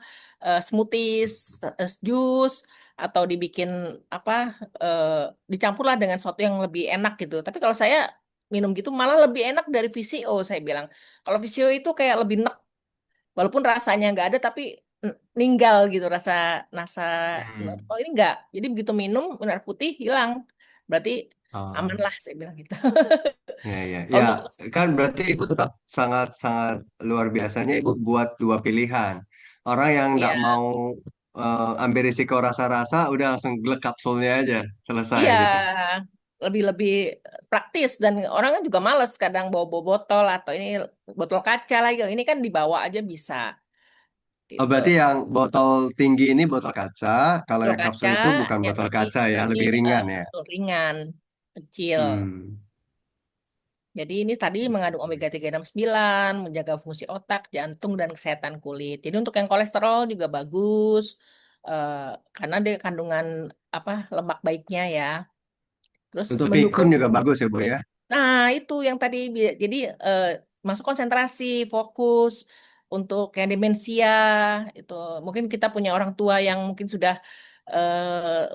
smoothies, jus, atau dibikin apa, eh, dicampurlah dengan sesuatu yang lebih enak gitu. Tapi kalau saya minum gitu malah lebih enak dari VCO saya bilang. Kalau VCO itu kayak lebih enak, walaupun rasanya nggak ada, tapi ninggal gitu rasa rasa Hmm. oh ini enggak. Jadi begitu minum air putih hilang. Berarti aman Oh, lah saya bilang gitu. ya, ya, Kalau ya, untuk kan berarti ibu tetap sangat-sangat luar biasanya ibu buat dua pilihan. Orang yang nggak ya mau ambil risiko rasa-rasa, udah langsung glek kapsulnya aja, selesai iya gitu. lebih-lebih praktis dan orang kan juga males kadang bawa-bawa botol atau ini botol kaca lagi. Ini kan dibawa aja bisa Oh, gitu. berarti yang botol tinggi ini botol kaca, kalau Botol yang kapsul kaca itu bukan yang botol ini kaca ya, ini lebih ringan ya. botol ringan kecil. Hmm. Jadi ini tadi mengandung omega 3 dan 9, menjaga fungsi otak, jantung, dan kesehatan kulit. Jadi untuk yang kolesterol juga bagus, eh, karena dia kandungan apa lemak baiknya ya. Terus Untuk pikun mendukung. juga bagus ya Bu ya. Nah itu yang tadi, jadi masuk konsentrasi, fokus untuk yang demensia itu. Mungkin kita punya orang tua yang mungkin sudah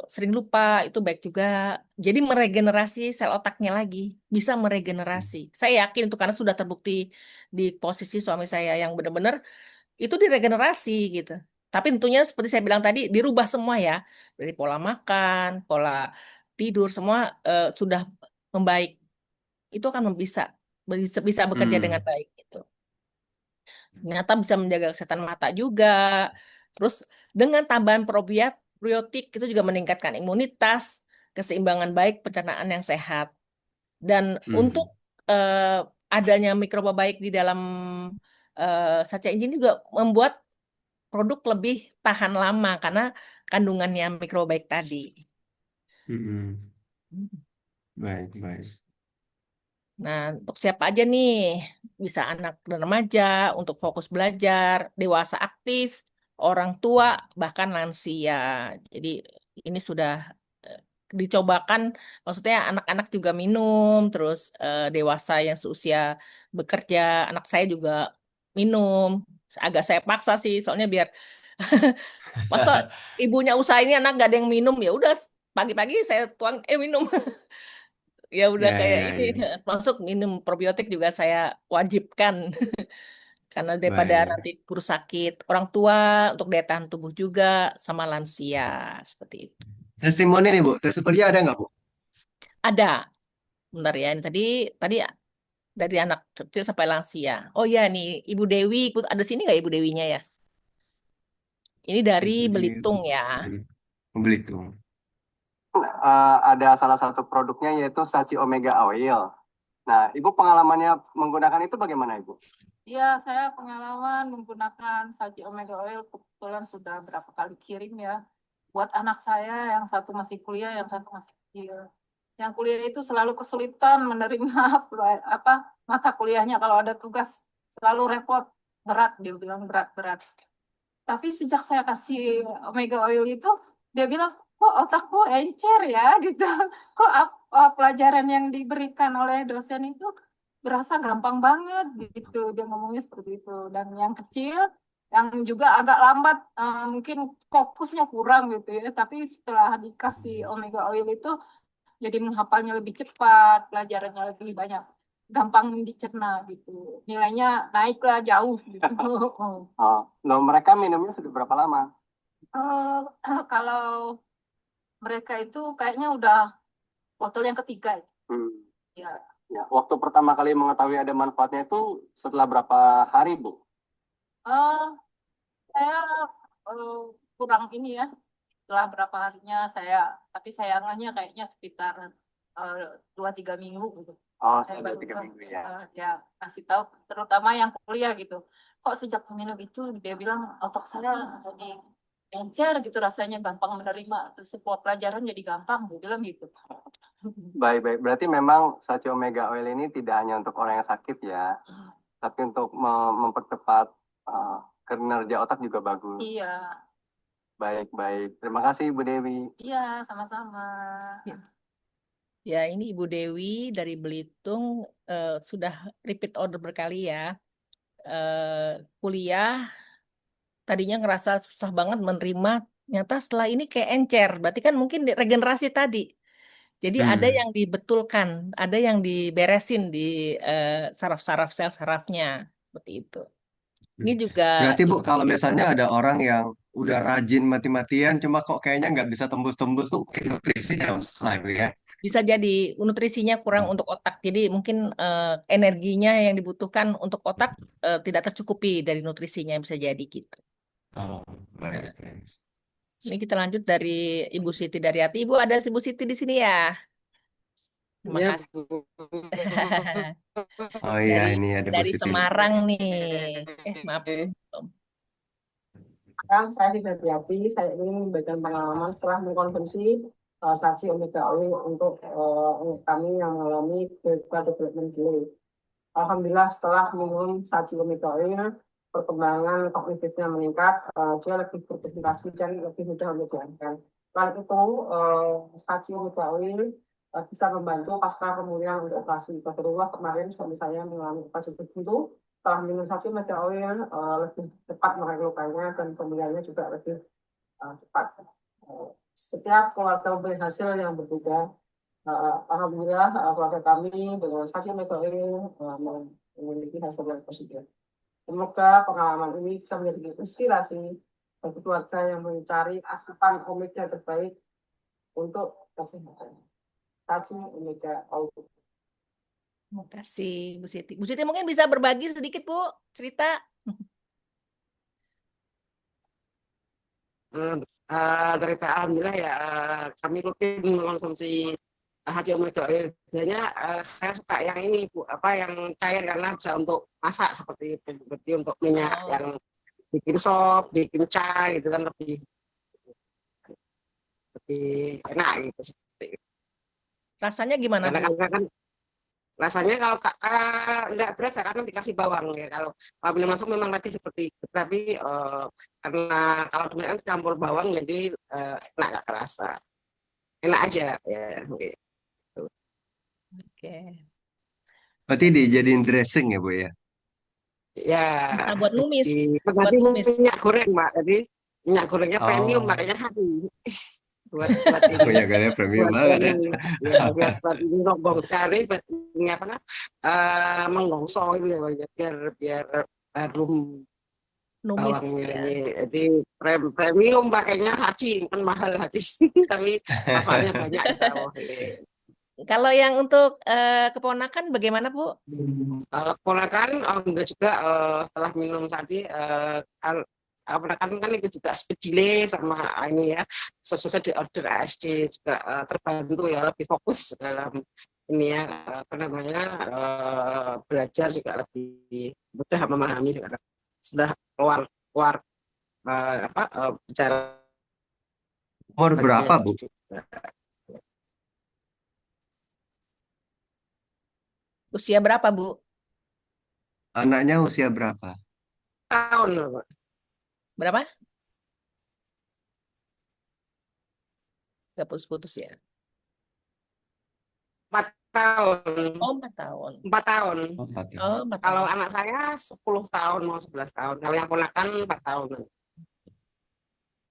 sering lupa, itu baik juga. Jadi meregenerasi sel otaknya lagi, bisa meregenerasi. Saya yakin itu karena sudah terbukti di posisi suami saya yang benar-benar itu diregenerasi gitu. Tapi tentunya seperti saya bilang tadi, dirubah semua ya. Dari pola makan, pola tidur, semua sudah membaik. Itu akan bisa bekerja dengan Hmm. baik gitu. Ternyata bisa menjaga kesehatan mata juga. Terus dengan tambahan probiotik itu juga meningkatkan imunitas, keseimbangan baik, pencernaan yang sehat. Dan untuk Hmm. eh, adanya mikroba baik di dalam saca injin juga membuat produk lebih tahan lama karena kandungannya mikroba baik tadi. Hmm. Baik, baik. Nah, untuk siapa aja nih? Bisa anak dan remaja untuk fokus belajar, dewasa aktif, orang tua, bahkan lansia. Jadi ini sudah eh, dicobakan, maksudnya anak-anak juga minum, terus dewasa yang seusia bekerja, anak saya juga minum. Agak saya paksa sih, soalnya biar masa ibunya usaha ini anak nggak ada yang minum ya udah pagi-pagi saya tuang minum. Ya udah Ya, kayak ya, ini ya. masuk minum probiotik juga saya wajibkan karena daripada Baik. nanti kurus sakit orang tua untuk daya tahan tubuh juga sama lansia seperti itu. Testimoni nih Bu, testimoni ada nggak Bu? Ada, bentar ya ini tadi dari anak kecil sampai lansia. Oh ya nih Ibu Dewi ikut ada sini nggak Ibu Dewinya ya? Ini dari Ibu dia Belitung ya. membeli tuh. Ada salah satu produknya yaitu Sachi Omega Oil. Nah, Ibu pengalamannya menggunakan itu bagaimana, Ibu? Iya, saya pengalaman menggunakan Saji Omega Oil kebetulan sudah berapa kali kirim ya. Buat anak saya yang satu masih kuliah, yang satu masih kecil. Yang kuliah itu selalu kesulitan menerima apa mata kuliahnya kalau ada tugas selalu repot, berat dia bilang berat-berat. Tapi sejak saya kasih Omega Oil itu, dia bilang, kok otakku encer ya gitu. Kok pelajaran yang diberikan oleh dosen itu berasa gampang banget gitu. Dia ngomongnya seperti itu. Dan yang kecil, yang juga agak lambat, mungkin fokusnya kurang gitu ya. Tapi setelah dikasih Omega Oil itu, jadi menghafalnya lebih cepat, pelajarannya lebih banyak, gampang dicerna gitu. Nilainya naiklah jauh gitu. Oh, loh, mereka minumnya sudah berapa lama? Kalau mereka itu kayaknya udah botol yang ketiga. Hmm. Ya. Ya, waktu pertama kali mengetahui ada manfaatnya itu setelah berapa hari, Bu? Eh, saya eh, kurang ini ya, setelah berapa harinya saya, tapi sayangannya kayaknya sekitar 2-3 minggu gitu. Oh, saya baru 3 minggu ya. Ya kasih tahu, terutama yang kuliah gitu. Kok sejak minum itu dia bilang otak saya jadi encer gitu rasanya gampang menerima terus semua pelajaran jadi gampang dia bilang gitu. Baik, baik. Berarti memang Sachi Omega Oil ini tidak hanya untuk orang yang sakit ya, tapi untuk mempercepat uh, kinerja otak juga bagus. Iya. Baik, baik. Terima kasih, Bu Dewi. Iya, sama-sama. Ya, ya, ini Ibu Dewi dari Belitung sudah repeat order berkali ya. Kuliah tadinya ngerasa susah banget menerima, ternyata setelah ini kayak encer. Berarti kan mungkin regenerasi tadi. Jadi ada Hmm. yang dibetulkan, ada yang diberesin di saraf-saraf sel sarafnya seperti itu. Ini juga Berarti Bu, kalau misalnya ada orang yang udah rajin mati-matian, cuma kok kayaknya nggak bisa tembus-tembus tuh, mungkin nutrisinya masalah Bu ya. bisa jadi nutrisinya kurang untuk otak. Jadi mungkin energinya yang dibutuhkan untuk otak tidak tercukupi dari nutrisinya bisa jadi gitu. Oh, Nah, baik. Baik. ini kita lanjut dari Ibu Siti dari Hati. Ibu ada Ibu Siti di sini ya. Terima Ya, kasih. Bu. Oh iya, Dari ini ada Bu dari Siti nih. Semarang nih. Maaf. Sekarang saya tidak hati, saya ingin memberikan pengalaman setelah mengkonsumsi saji omega oil untuk kami yang mengalami development delay. Alhamdulillah setelah minum saji omega oil, perkembangan kognitifnya meningkat, dia lebih berkonsentrasi dan lebih mudah untuk dilakukan. Selain itu, saji omega oil bisa membantu pasca pemulihan untuk operasi. Kedua kemarin suami saya mengalami operasi itu, setelah minum saji omega oil lebih cepat mengenai lukanya dan pemulihannya juga lebih cepat. Setiap keluarga memberi hasil yang berbeda. Alhamdulillah keluarga kami dengan saja omega oil memiliki hasil yang positif. Semoga pengalaman ini bisa menjadi inspirasi bagi keluarga yang mencari asupan omega terbaik untuk kesehatan. Saji omega oil. Terima kasih Bu Siti. Bu Siti mungkin bisa berbagi sedikit Bu cerita. Eh, Cerita alhamdulillah ya, kami rutin mengkonsumsi haji omega oil. Biasanya saya suka yang ini Bu, apa yang cair karena bisa untuk masak seperti untuk minyak Oh, yang bikin sop, bikin cah gitu kan lebih lebih enak gitu seperti itu. rasanya gimana Karena Bu? kan rasanya kalau nggak beras ya karena dikasih bawang ya. Kalau minum langsung memang tadi seperti itu. Tapi karena kalau kebanyakan campur bawang jadi enak nggak kerasa. Enak aja ya. Gitu. Oke. Berarti dijadiin dressing ya Bu ya? Ya, Bisa buat numis, jadi buat berarti numis. minyak goreng Mbak. Jadi minyak gorengnya premium Oh, makanya happy buat oh ini ya kayaknya premium buat banget ya. ini ya buat ini rombong cari buat ini apa menggongso itu ya biar biar harum Numis bawangnya ini ya. jadi premium pakainya haji kan mahal haji tapi manfaatnya banyak insya Allah. Kalau yang untuk keponakan bagaimana Bu? Kalau ponakan enggak juga setelah minum saji ponakan kan itu juga speed delay sama ini ya sesuai di order ASD juga terbantu ya lebih fokus dalam ini ya apa namanya belajar juga lebih mudah memahami sekarang sudah keluar keluar bicara Umur berapa Bu? Usia berapa Bu? Anaknya usia berapa? tahun Berapa? Gak putus-putus ya. 4 tahun Oh, 4 tahun. 4 tahun Oh, 4 tahun. Oh, 4 tahun. kalau anak saya 10 tahun mau 11 tahun kalau yang ponakan 4 tahun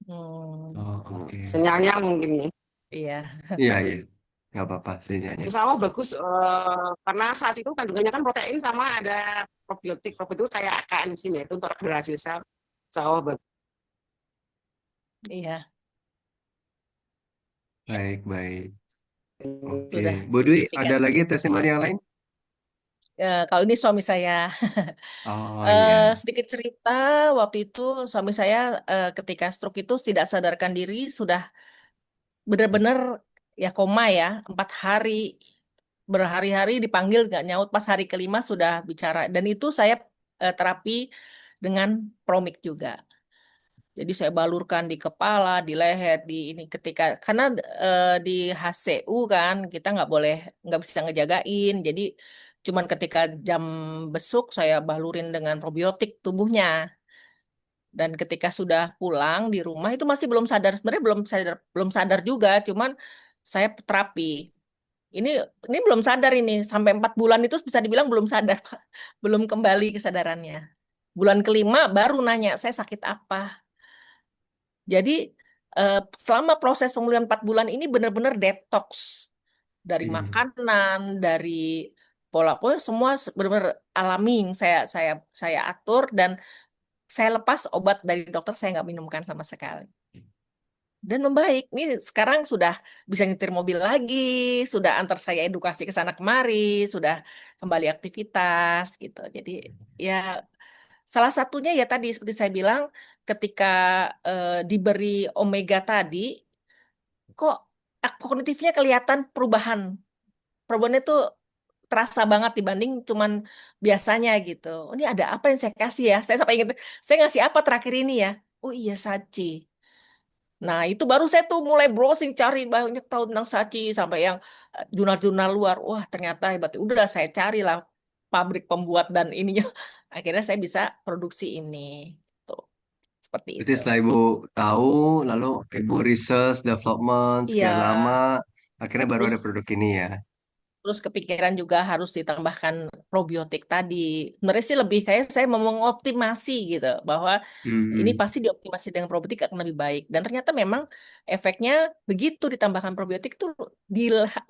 Hmm, Oh, oke. sinyalnya mungkin ya iya. Iya, iya. Nggak apa-apa sih nyanyi. insya Allah bagus karena saat itu kandungannya kan protein sama ada probiotik probiotik itu kayak enzim ya itu untuk regenerasi sel insya Allah bagus. Iya, Baik, baik. Oke. sudah Bu Dwi, ada demikian. lagi testimoni yang lain? Kalau ini suami saya. Oh iya. Sedikit cerita, waktu itu suami saya ketika stroke itu tidak sadarkan diri, sudah benar-benar ya koma ya, 4 hari, berhari-hari dipanggil nggak nyaut, pas hari kelima sudah bicara. Dan itu saya terapi dengan Promik juga. Jadi saya balurkan di kepala, di leher, di ini ketika karena di HCU kan kita nggak bisa ngejagain. Jadi cuman ketika jam besuk saya balurin dengan probiotik tubuhnya. Dan ketika sudah pulang di rumah itu masih belum sadar. Sebenarnya belum sadar juga. Cuman saya terapi. Ini ini belum sadar ini sampai 4 bulan itu bisa dibilang belum sadar, Pak. Belum kembali kesadarannya. Bulan kelima baru nanya saya sakit apa. Jadi selama proses pemulihan 4 bulan ini benar-benar detox dari Hmm. makanan, dari pola pola semua benar-benar alami yang saya atur dan saya lepas obat dari dokter, saya nggak minumkan sama sekali. Dan membaik. Ini sekarang sudah bisa nyetir mobil lagi, sudah antar saya edukasi ke sana kemari, sudah kembali aktivitas gitu. Jadi ya salah satunya ya tadi seperti saya bilang, ketika diberi omega tadi, kok kognitifnya kelihatan perubahan. Perubahannya tuh terasa banget dibanding cuman biasanya gitu. Oh, ini ada apa yang saya kasih ya? Saya sampai ingat, saya ngasih apa terakhir ini ya? Oh iya, saci. Nah, itu baru saya tuh mulai browsing cari banyak tahu tentang saci sampai yang jurnal-jurnal luar. Wah, ternyata hebat. Udah saya carilah pabrik pembuat dan ininya. Akhirnya saya bisa produksi ini. Tuh, seperti Berarti itu. setelah Ibu tahu, lalu Ibu research, development, Iya, sekian lama, akhirnya baru ada terus produk ini ya. terus kepikiran juga harus ditambahkan probiotik tadi. Sebenarnya sih lebih kayak saya mau mengoptimasi gitu bahwa ini Hmm, pasti dioptimasi dengan probiotik akan lebih baik. Dan ternyata memang efeknya begitu ditambahkan probiotik tuh di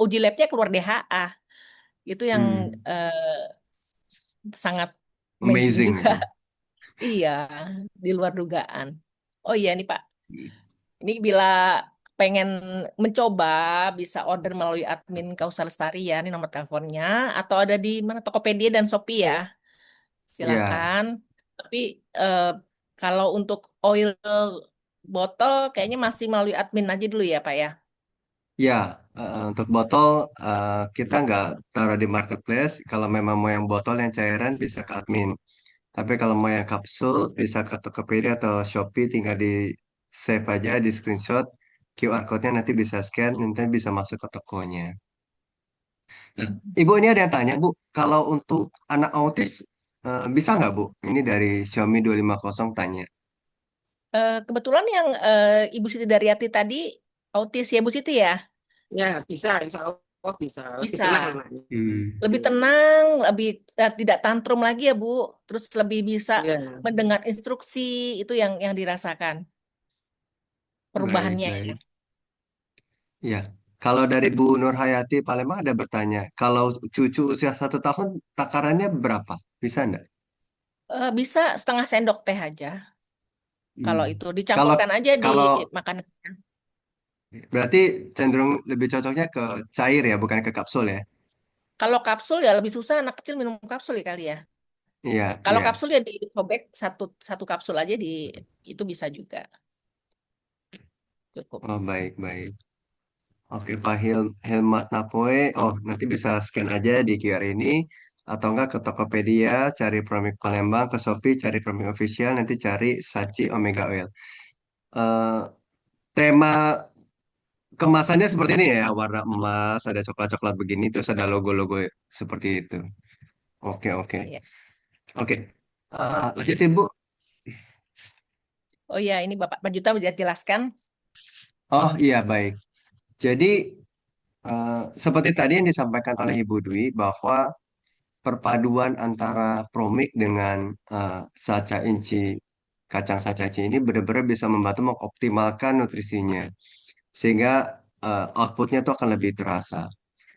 uji labnya keluar DHA. Itu yang hmm, sangat amazing amazing juga. itu. Iya, di luar dugaan. Oh iya nih Pak, ini bila pengen mencoba bisa order melalui admin Kausa Lestari ya, ini nomor teleponnya, atau ada di mana Tokopedia dan Shopee ya, Ya, silakan. Tapi eh, kalau untuk oil botol kayaknya masih melalui admin aja dulu ya Pak ya. ya, untuk botol kita nggak taruh di marketplace. Kalau memang mau yang botol yang cairan bisa ke admin. Tapi kalau mau yang kapsul bisa ke Tokopedia atau Shopee, tinggal di save aja di screenshot QR code-nya nanti bisa scan, nanti bisa masuk ke tokonya. Nah, Ibu ini ada yang tanya Bu, kalau untuk anak autis bisa nggak Bu? Ini dari Xiaomi 250 tanya. Kebetulan yang Ibu Siti Daryati tadi autis ya Bu Siti ya, Ya, bisa, insya Allah bisa. Lebih tenang bisa. anaknya. Hmm, Lebih tenang, lebih tidak tantrum lagi ya Bu. Terus lebih bisa Iya. mendengar instruksi itu yang dirasakan baik, perubahannya ya. baik. Ya, kalau dari Bu Nur Hayati Palembang ada bertanya, kalau cucu usia 1 tahun takarannya berapa? Bisa nggak? Bisa setengah sendok teh aja. Hmm. Kalau itu Kalau dicampurkan aja di kalau makanan. berarti cenderung lebih cocoknya ke cair ya, bukan ke kapsul ya? Kalau kapsul ya lebih susah anak kecil minum kapsul ya kali ya. Iya, Kalau iya. kapsul ya disobek satu satu kapsul aja di itu bisa juga cukup. Oh, baik, baik. Oke, Pak Hilmat Napoe. Oh, nanti bisa scan aja di QR ini. Atau enggak ke Tokopedia, cari Promik Palembang, ke Shopee, cari Promik Official, nanti cari Sachi Omega Oil. Eh, tema kemasannya seperti ini ya, warna emas, ada coklat-coklat begini, terus ada logo-logo seperti itu. Oke, oke. Ya. Oke, lanjutin Bu. Oh ya, ini Bapak Juta bisa jelaskan. Oh iya, baik. Jadi, seperti tadi yang disampaikan oleh Ibu Dwi, bahwa perpaduan antara Promik dengan Sacha Inci, kacang Sacha Inci ini benar-benar bisa membantu mengoptimalkan nutrisinya. Sehingga outputnya itu akan lebih terasa.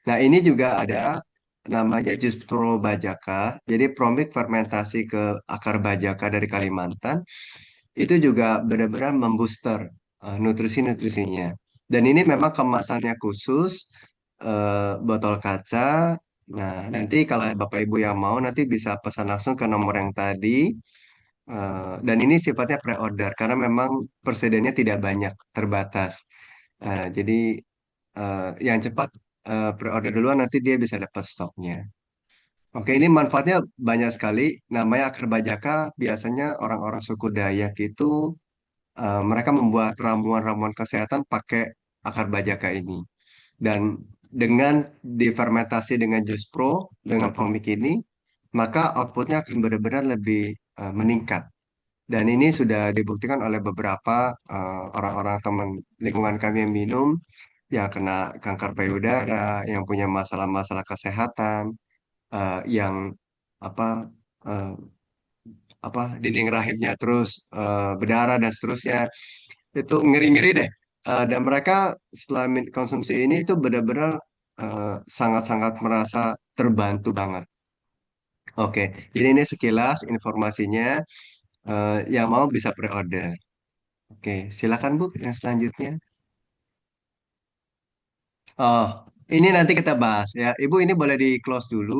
Nah, ini juga ada namanya jus pro bajaka. Jadi Promik fermentasi ke akar bajaka dari Kalimantan itu juga benar-benar membooster nutrisi-nutrisinya. Dan ini memang kemasannya khusus botol kaca. Nah, nanti kalau Bapak Ibu yang mau nanti bisa pesan langsung ke nomor yang tadi. Dan ini sifatnya pre-order karena memang persediaannya tidak banyak, terbatas. Jadi yang cepat pre-order duluan nanti dia bisa dapat stoknya. Oke, ini manfaatnya banyak sekali. Namanya akar bajaka biasanya orang-orang suku Dayak itu mereka membuat ramuan-ramuan kesehatan pakai akar bajaka ini. Dan dengan difermentasi dengan jus pro, dengan promik ini, maka outputnya akan benar-benar lebih meningkat. Dan ini sudah dibuktikan oleh beberapa orang-orang teman lingkungan kami yang minum, yang kena kanker payudara, yang punya masalah-masalah kesehatan, yang apa eh, dinding rahimnya terus berdarah dan seterusnya. Itu ngeri-ngeri deh. Dan mereka setelah konsumsi ini itu benar-benar sangat-sangat merasa terbantu banget. Oke, jadi ini sekilas informasinya. yang mau bisa pre-order. Oke, silakan Bu yang selanjutnya. Oh, ini nanti kita bahas ya. Ibu ini boleh di close dulu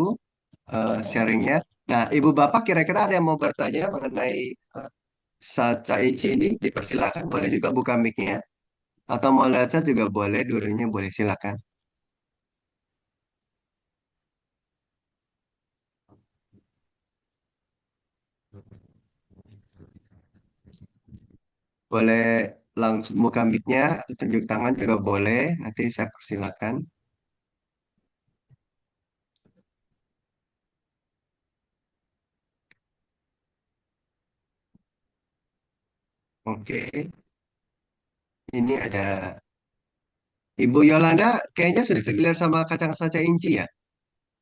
sharingnya. Nah, Ibu Bapak kira-kira ada yang mau bertanya mengenai eh, Saca Inci ini? Dipersilakan, boleh juga buka mic-nya. Atau mau lihat chat juga boleh, dulunya boleh, silakan. Boleh langsung buka mic-nya, atau tunjuk tangan juga boleh. Nanti saya persilakan. Oke, ini ada Ibu Yolanda, kayaknya sudah familiar sama kacang Saca Inci ya?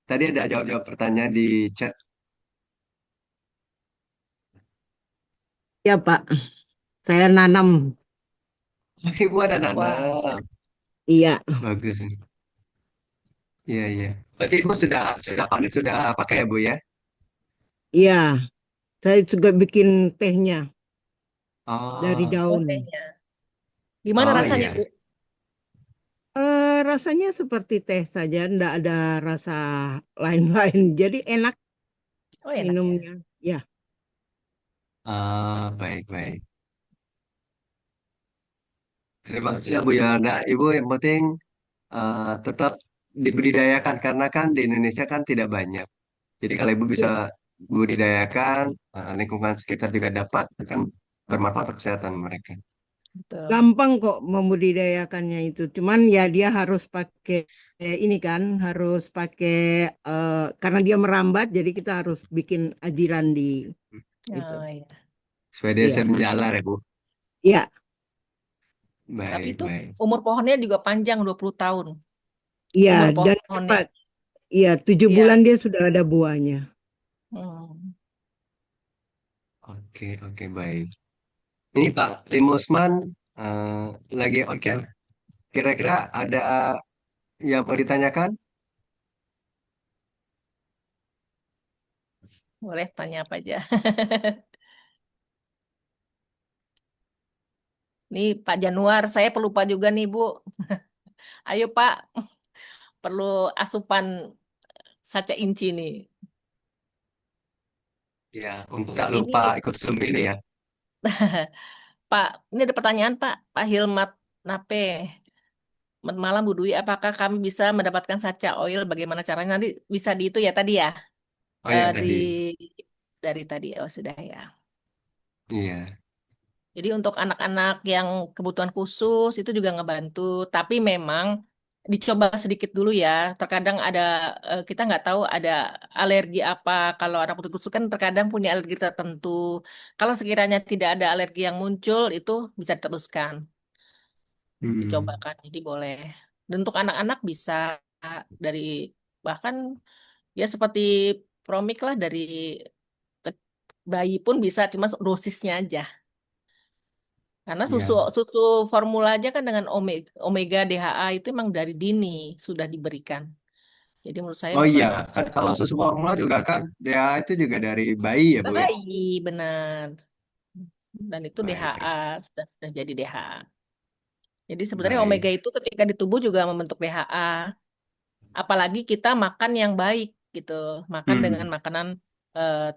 Tadi ada jawab-jawab pertanyaan di chat. Ya Pak, saya nanam. Ibu ada Wah, nanam. Iya, Bagus nih. Iya, iya. Berarti Ibu sudah panen, sudah pakai ya Bu ya? iya. Saya juga bikin tehnya dari Oh, oh daun. tehnya. Gimana oh rasanya, Bu? iya. Rasanya seperti teh saja, enggak ada rasa lain-lain. Jadi enak Oh enak ya. minumnya. Ya, Ah, baik, baik. Terima kasih ya Bu Yolanda. Ibu yang penting tetap dibudidayakan karena kan di Indonesia kan tidak banyak. Jadi kalau Ibu bisa iya. budidayakan, lingkungan sekitar juga dapat akan bermanfaat untuk kesehatan mereka. Betul. Gampang kok membudidayakannya itu. Cuman ya dia harus pakai ini kan, harus pakai karena dia merambat, jadi kita harus bikin ajiran di itu. Oh, iya. Supaya dia bisa Iya, menjalar ya Bu. iya, Tapi Baik, itu baik. umur pohonnya juga panjang 20 tahun. iya. Umur Dan pohonnya. cepat. Iya, 7 bulan Iya. dia sudah ada buahnya. Hmm. Oke, oke, baik. Ini Pak Limusman eh, lagi on cam. Kira-kira ada yang mau ditanyakan? Boleh tanya apa aja. Nih Pak Januar, saya pelupa juga nih Bu. Ayo Pak, perlu asupan saca inci nih. Ya, untuk tak lupa Ini ikut Zoom ini ya. Pak, ini ada pertanyaan Pak. Pak Hilmat Nape. Selamat malam Bu Dwi, apakah kami bisa mendapatkan saca oil? Bagaimana caranya? Nanti bisa di itu ya tadi ya. Oh ya Di tadi. dari tadi oh sudah ya. Iya. Jadi untuk anak-anak yang kebutuhan khusus itu juga ngebantu. Tapi memang dicoba sedikit dulu ya. Terkadang ada kita nggak tahu ada alergi apa. Kalau anak kebutuhan khusus kan terkadang punya alergi tertentu. Kalau sekiranya tidak ada alergi yang muncul itu bisa diteruskan, Hmm. dicobakan. Jadi boleh. Dan untuk anak-anak bisa dari bahkan ya seperti Promik lah dari bayi pun bisa, cuma dosisnya aja. Karena susu Iya. susu formula aja kan dengan omega DHA itu emang dari dini sudah diberikan. Jadi menurut saya Oh iya, bukan kan kalau susu formula juga kan dia itu juga dari bayi ya Bu ya. bayi benar. Dan itu DHA Baik, sudah jadi DHA. Jadi sebenarnya omega baik. itu ketika di tubuh juga membentuk DHA. Apalagi kita makan yang baik gitu. Makan dengan Hmm. makanan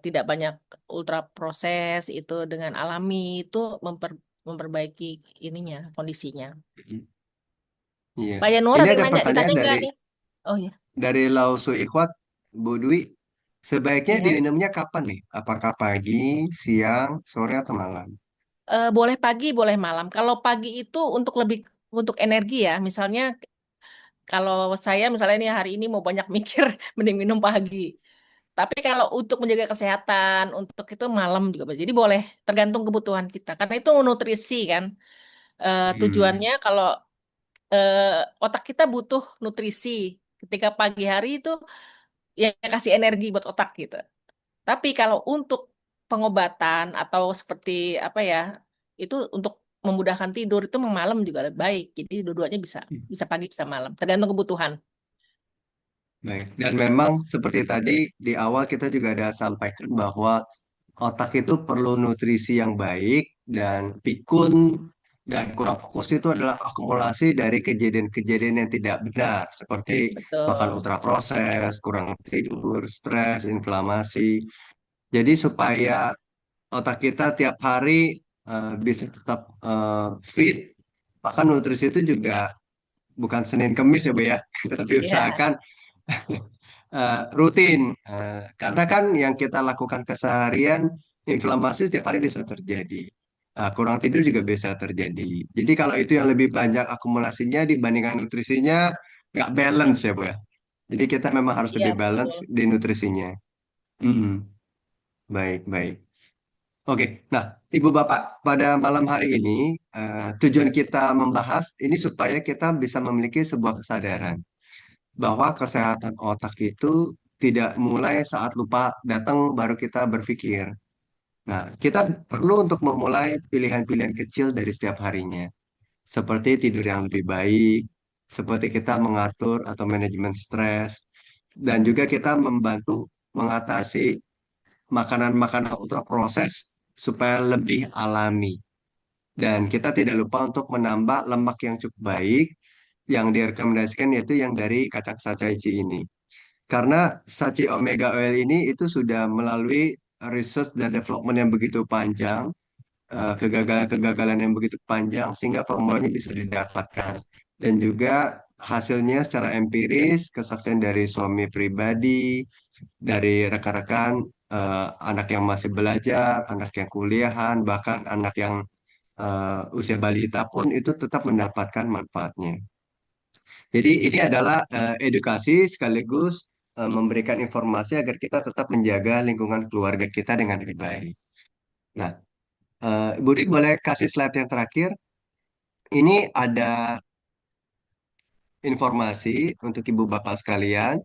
tidak banyak ultra proses itu dengan alami itu memperbaiki ininya kondisinya. Iya. Pak Yanuar Ini ada yang ada nanya, pertanyaan ditanya nggak dari nih? Oh ya. Lausu Ikhwat, Bu Dwi. Sebaiknya Iya. diminumnya kapan nih? Apakah pagi, siang, sore atau malam? Boleh pagi, boleh malam. Kalau pagi itu untuk lebih untuk energi ya. Misalnya kalau saya misalnya ini hari ini mau banyak mikir, mending minum pagi. Tapi kalau untuk menjaga kesehatan, untuk itu malam juga boleh. Jadi boleh, tergantung kebutuhan kita. Karena itu nutrisi kan. Hmm. Tujuannya kalau eh, otak kita butuh nutrisi. Ketika pagi hari itu ya kasih energi buat otak gitu. Tapi kalau untuk pengobatan atau seperti apa ya, itu untuk memudahkan tidur itu memang malam juga lebih baik. Jadi dua-duanya bisa, bisa pagi bisa malam, tergantung kebutuhan. Baik. Dan memang seperti tadi di awal kita juga ada sampaikan bahwa otak itu perlu nutrisi yang baik dan pikun dan kurang fokus itu adalah akumulasi dari kejadian-kejadian yang tidak benar seperti makan Betul. ultraproses, kurang tidur, stres, inflamasi. Jadi supaya otak kita tiap hari bisa tetap fit, maka nutrisi itu juga bukan Senin Kemis ya Bu ya, tapi Ya, usahakan rutin. Karena kan yang kita lakukan keseharian, inflamasi setiap hari bisa terjadi. Kurang tidur juga bisa terjadi. Jadi kalau itu yang lebih banyak akumulasinya dibandingkan nutrisinya, nggak balance ya Bu ya. Jadi kita memang harus iya lebih balance betul. di nutrisinya. Hmm, baik, baik. Oke, nah Ibu Bapak, pada malam hari ini tujuan kita membahas ini supaya kita bisa memiliki sebuah kesadaran bahwa kesehatan otak itu tidak mulai saat lupa datang baru kita berpikir. Nah, kita perlu untuk memulai pilihan-pilihan kecil dari setiap harinya, seperti tidur yang lebih baik, seperti kita mengatur atau manajemen stres, dan juga kita membantu mengatasi makanan-makanan ultraproses supaya lebih alami. Dan kita tidak lupa untuk menambah lemak yang cukup baik, yang direkomendasikan yaitu yang dari kacang sachaiji ini. Karena Sachi Omega Oil ini itu sudah melalui research dan development yang begitu panjang, kegagalan-kegagalan yang begitu panjang, sehingga formulanya bisa didapatkan. Dan juga hasilnya secara empiris, kesaksian dari suami pribadi, dari rekan-rekan, anak yang masih belajar, anak yang kuliahan, bahkan anak yang usia balita pun itu tetap mendapatkan manfaatnya. Jadi ini adalah edukasi sekaligus memberikan informasi agar kita tetap menjaga lingkungan keluarga kita dengan lebih baik. Nah, Budi boleh kasih slide yang terakhir. Ini ada informasi untuk Ibu Bapak sekalian.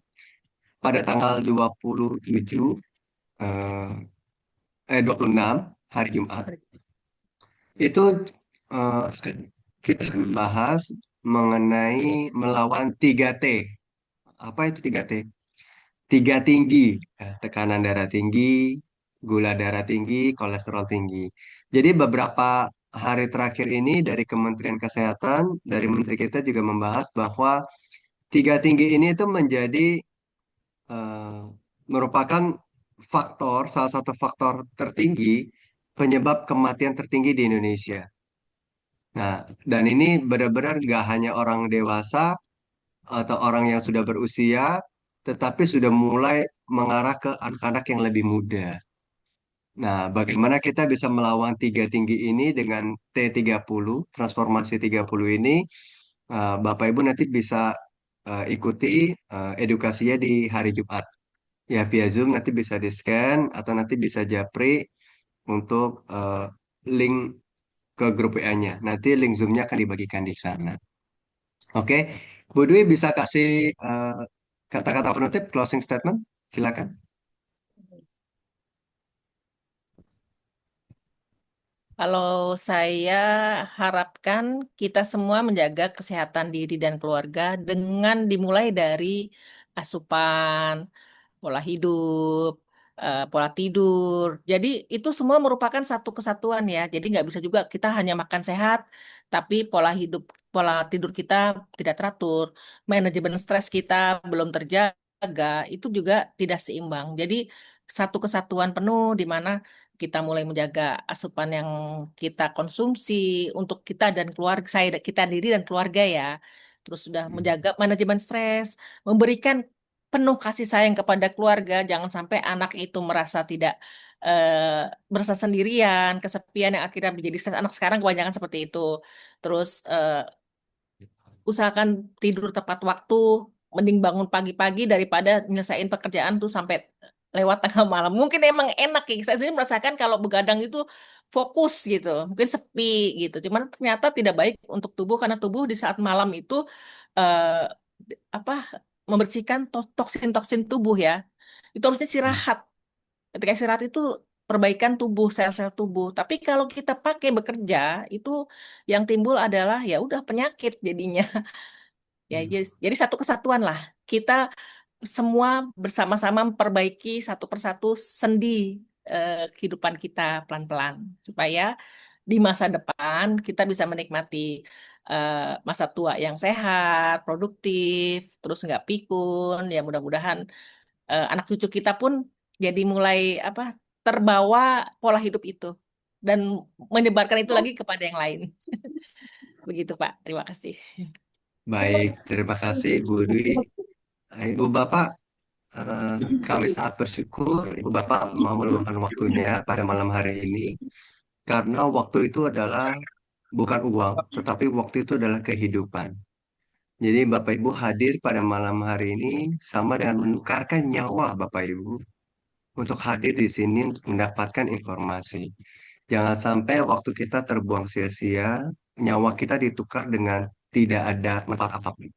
Pada tanggal 27, eh, 26 hari Jumat, itu eh, kita membahas mengenai melawan 3T. Apa itu 3T? Tiga tinggi, tekanan darah tinggi, gula darah tinggi, kolesterol tinggi. Jadi beberapa hari terakhir ini dari Kementerian Kesehatan, dari Menteri kita juga membahas bahwa tiga tinggi ini itu menjadi eh, merupakan salah satu faktor tertinggi penyebab kematian tertinggi di Indonesia. Nah, dan ini benar-benar nggak hanya orang dewasa atau orang yang sudah berusia, tetapi sudah mulai mengarah ke anak-anak yang lebih muda. Nah, bagaimana kita bisa melawan tiga tinggi ini dengan T30, transformasi 30 ini, Bapak Ibu nanti bisa ikuti edukasinya di hari Jumat. Ya, via Zoom nanti bisa di-scan atau nanti bisa japri untuk link ke grup WA-nya. Nanti link Zoom-nya akan dibagikan di sana. Oke, Bu Dwi bisa kasih kata-kata penutup, closing statement? Silakan. Kalau saya harapkan kita semua menjaga kesehatan diri dan keluarga dengan dimulai dari asupan, pola hidup, pola tidur. Jadi itu semua merupakan satu kesatuan ya. Jadi nggak bisa juga kita hanya makan sehat, tapi pola tidur kita tidak teratur, manajemen stres kita belum terjaga, itu juga tidak seimbang. Jadi satu kesatuan penuh di mana kita mulai menjaga asupan yang kita konsumsi untuk kita dan keluarga, kita diri dan keluarga ya. Terus sudah menjaga manajemen stres, memberikan penuh kasih sayang kepada keluarga, jangan sampai anak itu merasa tidak merasa sendirian, kesepian yang akhirnya menjadi stres. Anak sekarang kebanyakan seperti itu. Terus usahakan tidur tepat waktu, mending bangun pagi-pagi daripada nyelesain pekerjaan tuh sampai lewat tengah malam. Mungkin emang enak ya, saya sendiri merasakan kalau begadang itu fokus gitu, mungkin sepi gitu. Cuman ternyata tidak baik untuk tubuh karena tubuh di saat malam itu eh, apa membersihkan toksin-toksin tubuh ya. Itu harusnya istirahat. Ketika istirahat itu perbaikan tubuh, sel-sel tubuh. Tapi kalau kita pakai bekerja, itu yang timbul adalah ya udah penyakit jadinya. Ya, jadi satu kesatuan lah. Kita semua bersama-sama memperbaiki satu persatu sendi. kehidupan kita pelan-pelan supaya di masa depan kita bisa menikmati masa tua yang sehat, produktif, terus nggak pikun. Ya mudah-mudahan anak cucu kita pun jadi mulai apa terbawa pola hidup itu dan menyebarkan itu lagi kepada yang lain. Begitu Pak, terima kasih. Baik, terima kasih Bu Dwi. Ibu Bapak, kami sangat bersyukur Ibu Bapak mau meluangkan waktunya pada malam hari ini. Karena waktu itu adalah bukan uang, tetapi waktu itu adalah kehidupan. Jadi Bapak Ibu hadir pada malam hari ini sama dengan menukarkan nyawa Bapak Ibu untuk hadir di sini untuk mendapatkan informasi. Jangan sampai waktu kita terbuang sia-sia, nyawa kita ditukar dengan tidak ada manfaat apapun.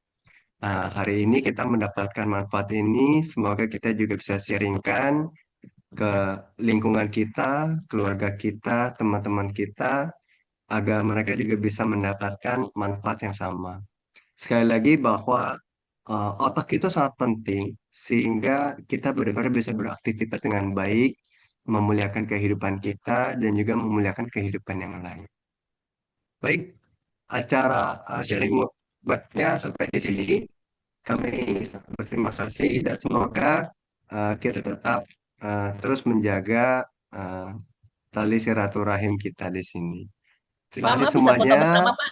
Nah, hari ini kita mendapatkan manfaat ini, semoga kita juga bisa sharingkan ke lingkungan kita, keluarga kita, teman-teman kita, agar mereka juga bisa mendapatkan manfaat yang sama. Sekali lagi bahwa otak itu sangat penting, sehingga kita benar-benar bisa beraktivitas dengan baik, memuliakan kehidupan kita, dan juga memuliakan kehidupan yang lain. Baik, acara sharing buatnya sampai di sini. Kami sangat berterima kasih dan semoga kita tetap terus menjaga uh, tali silaturahim kita di sini. Terima Pak, kasih maaf bisa foto semuanya. bersama Pak?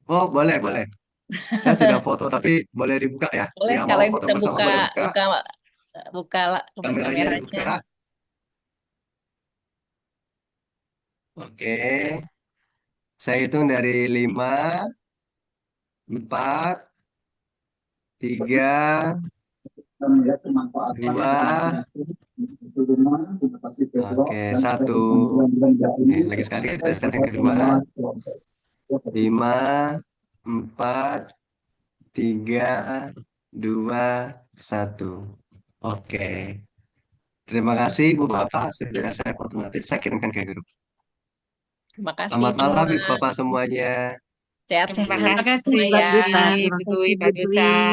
Oh, boleh, boleh. Saya sudah foto, tapi boleh dibuka ya? Boleh, Ya, kalau mau yang foto bisa bersama buka boleh buka. buka buka Kameranya kameranya. dibuka. Oke. Saya hitung dari 5, 4, 3, 2, oke, 1. Oke, lagi sekali, tes yang kedua. 5, 4, 3, 2, 1. Oke. Terima kasih Bu Bapak sudah saya foto nanti saya kirimkan ke grup. Terima kasih Selamat semua. malam Ibu Bapak semuanya. Sehat-sehat Terima kasih semua Pak ya. Duta, Terima Ibu kasih Dwi, Bu Pak Dwi. Duta.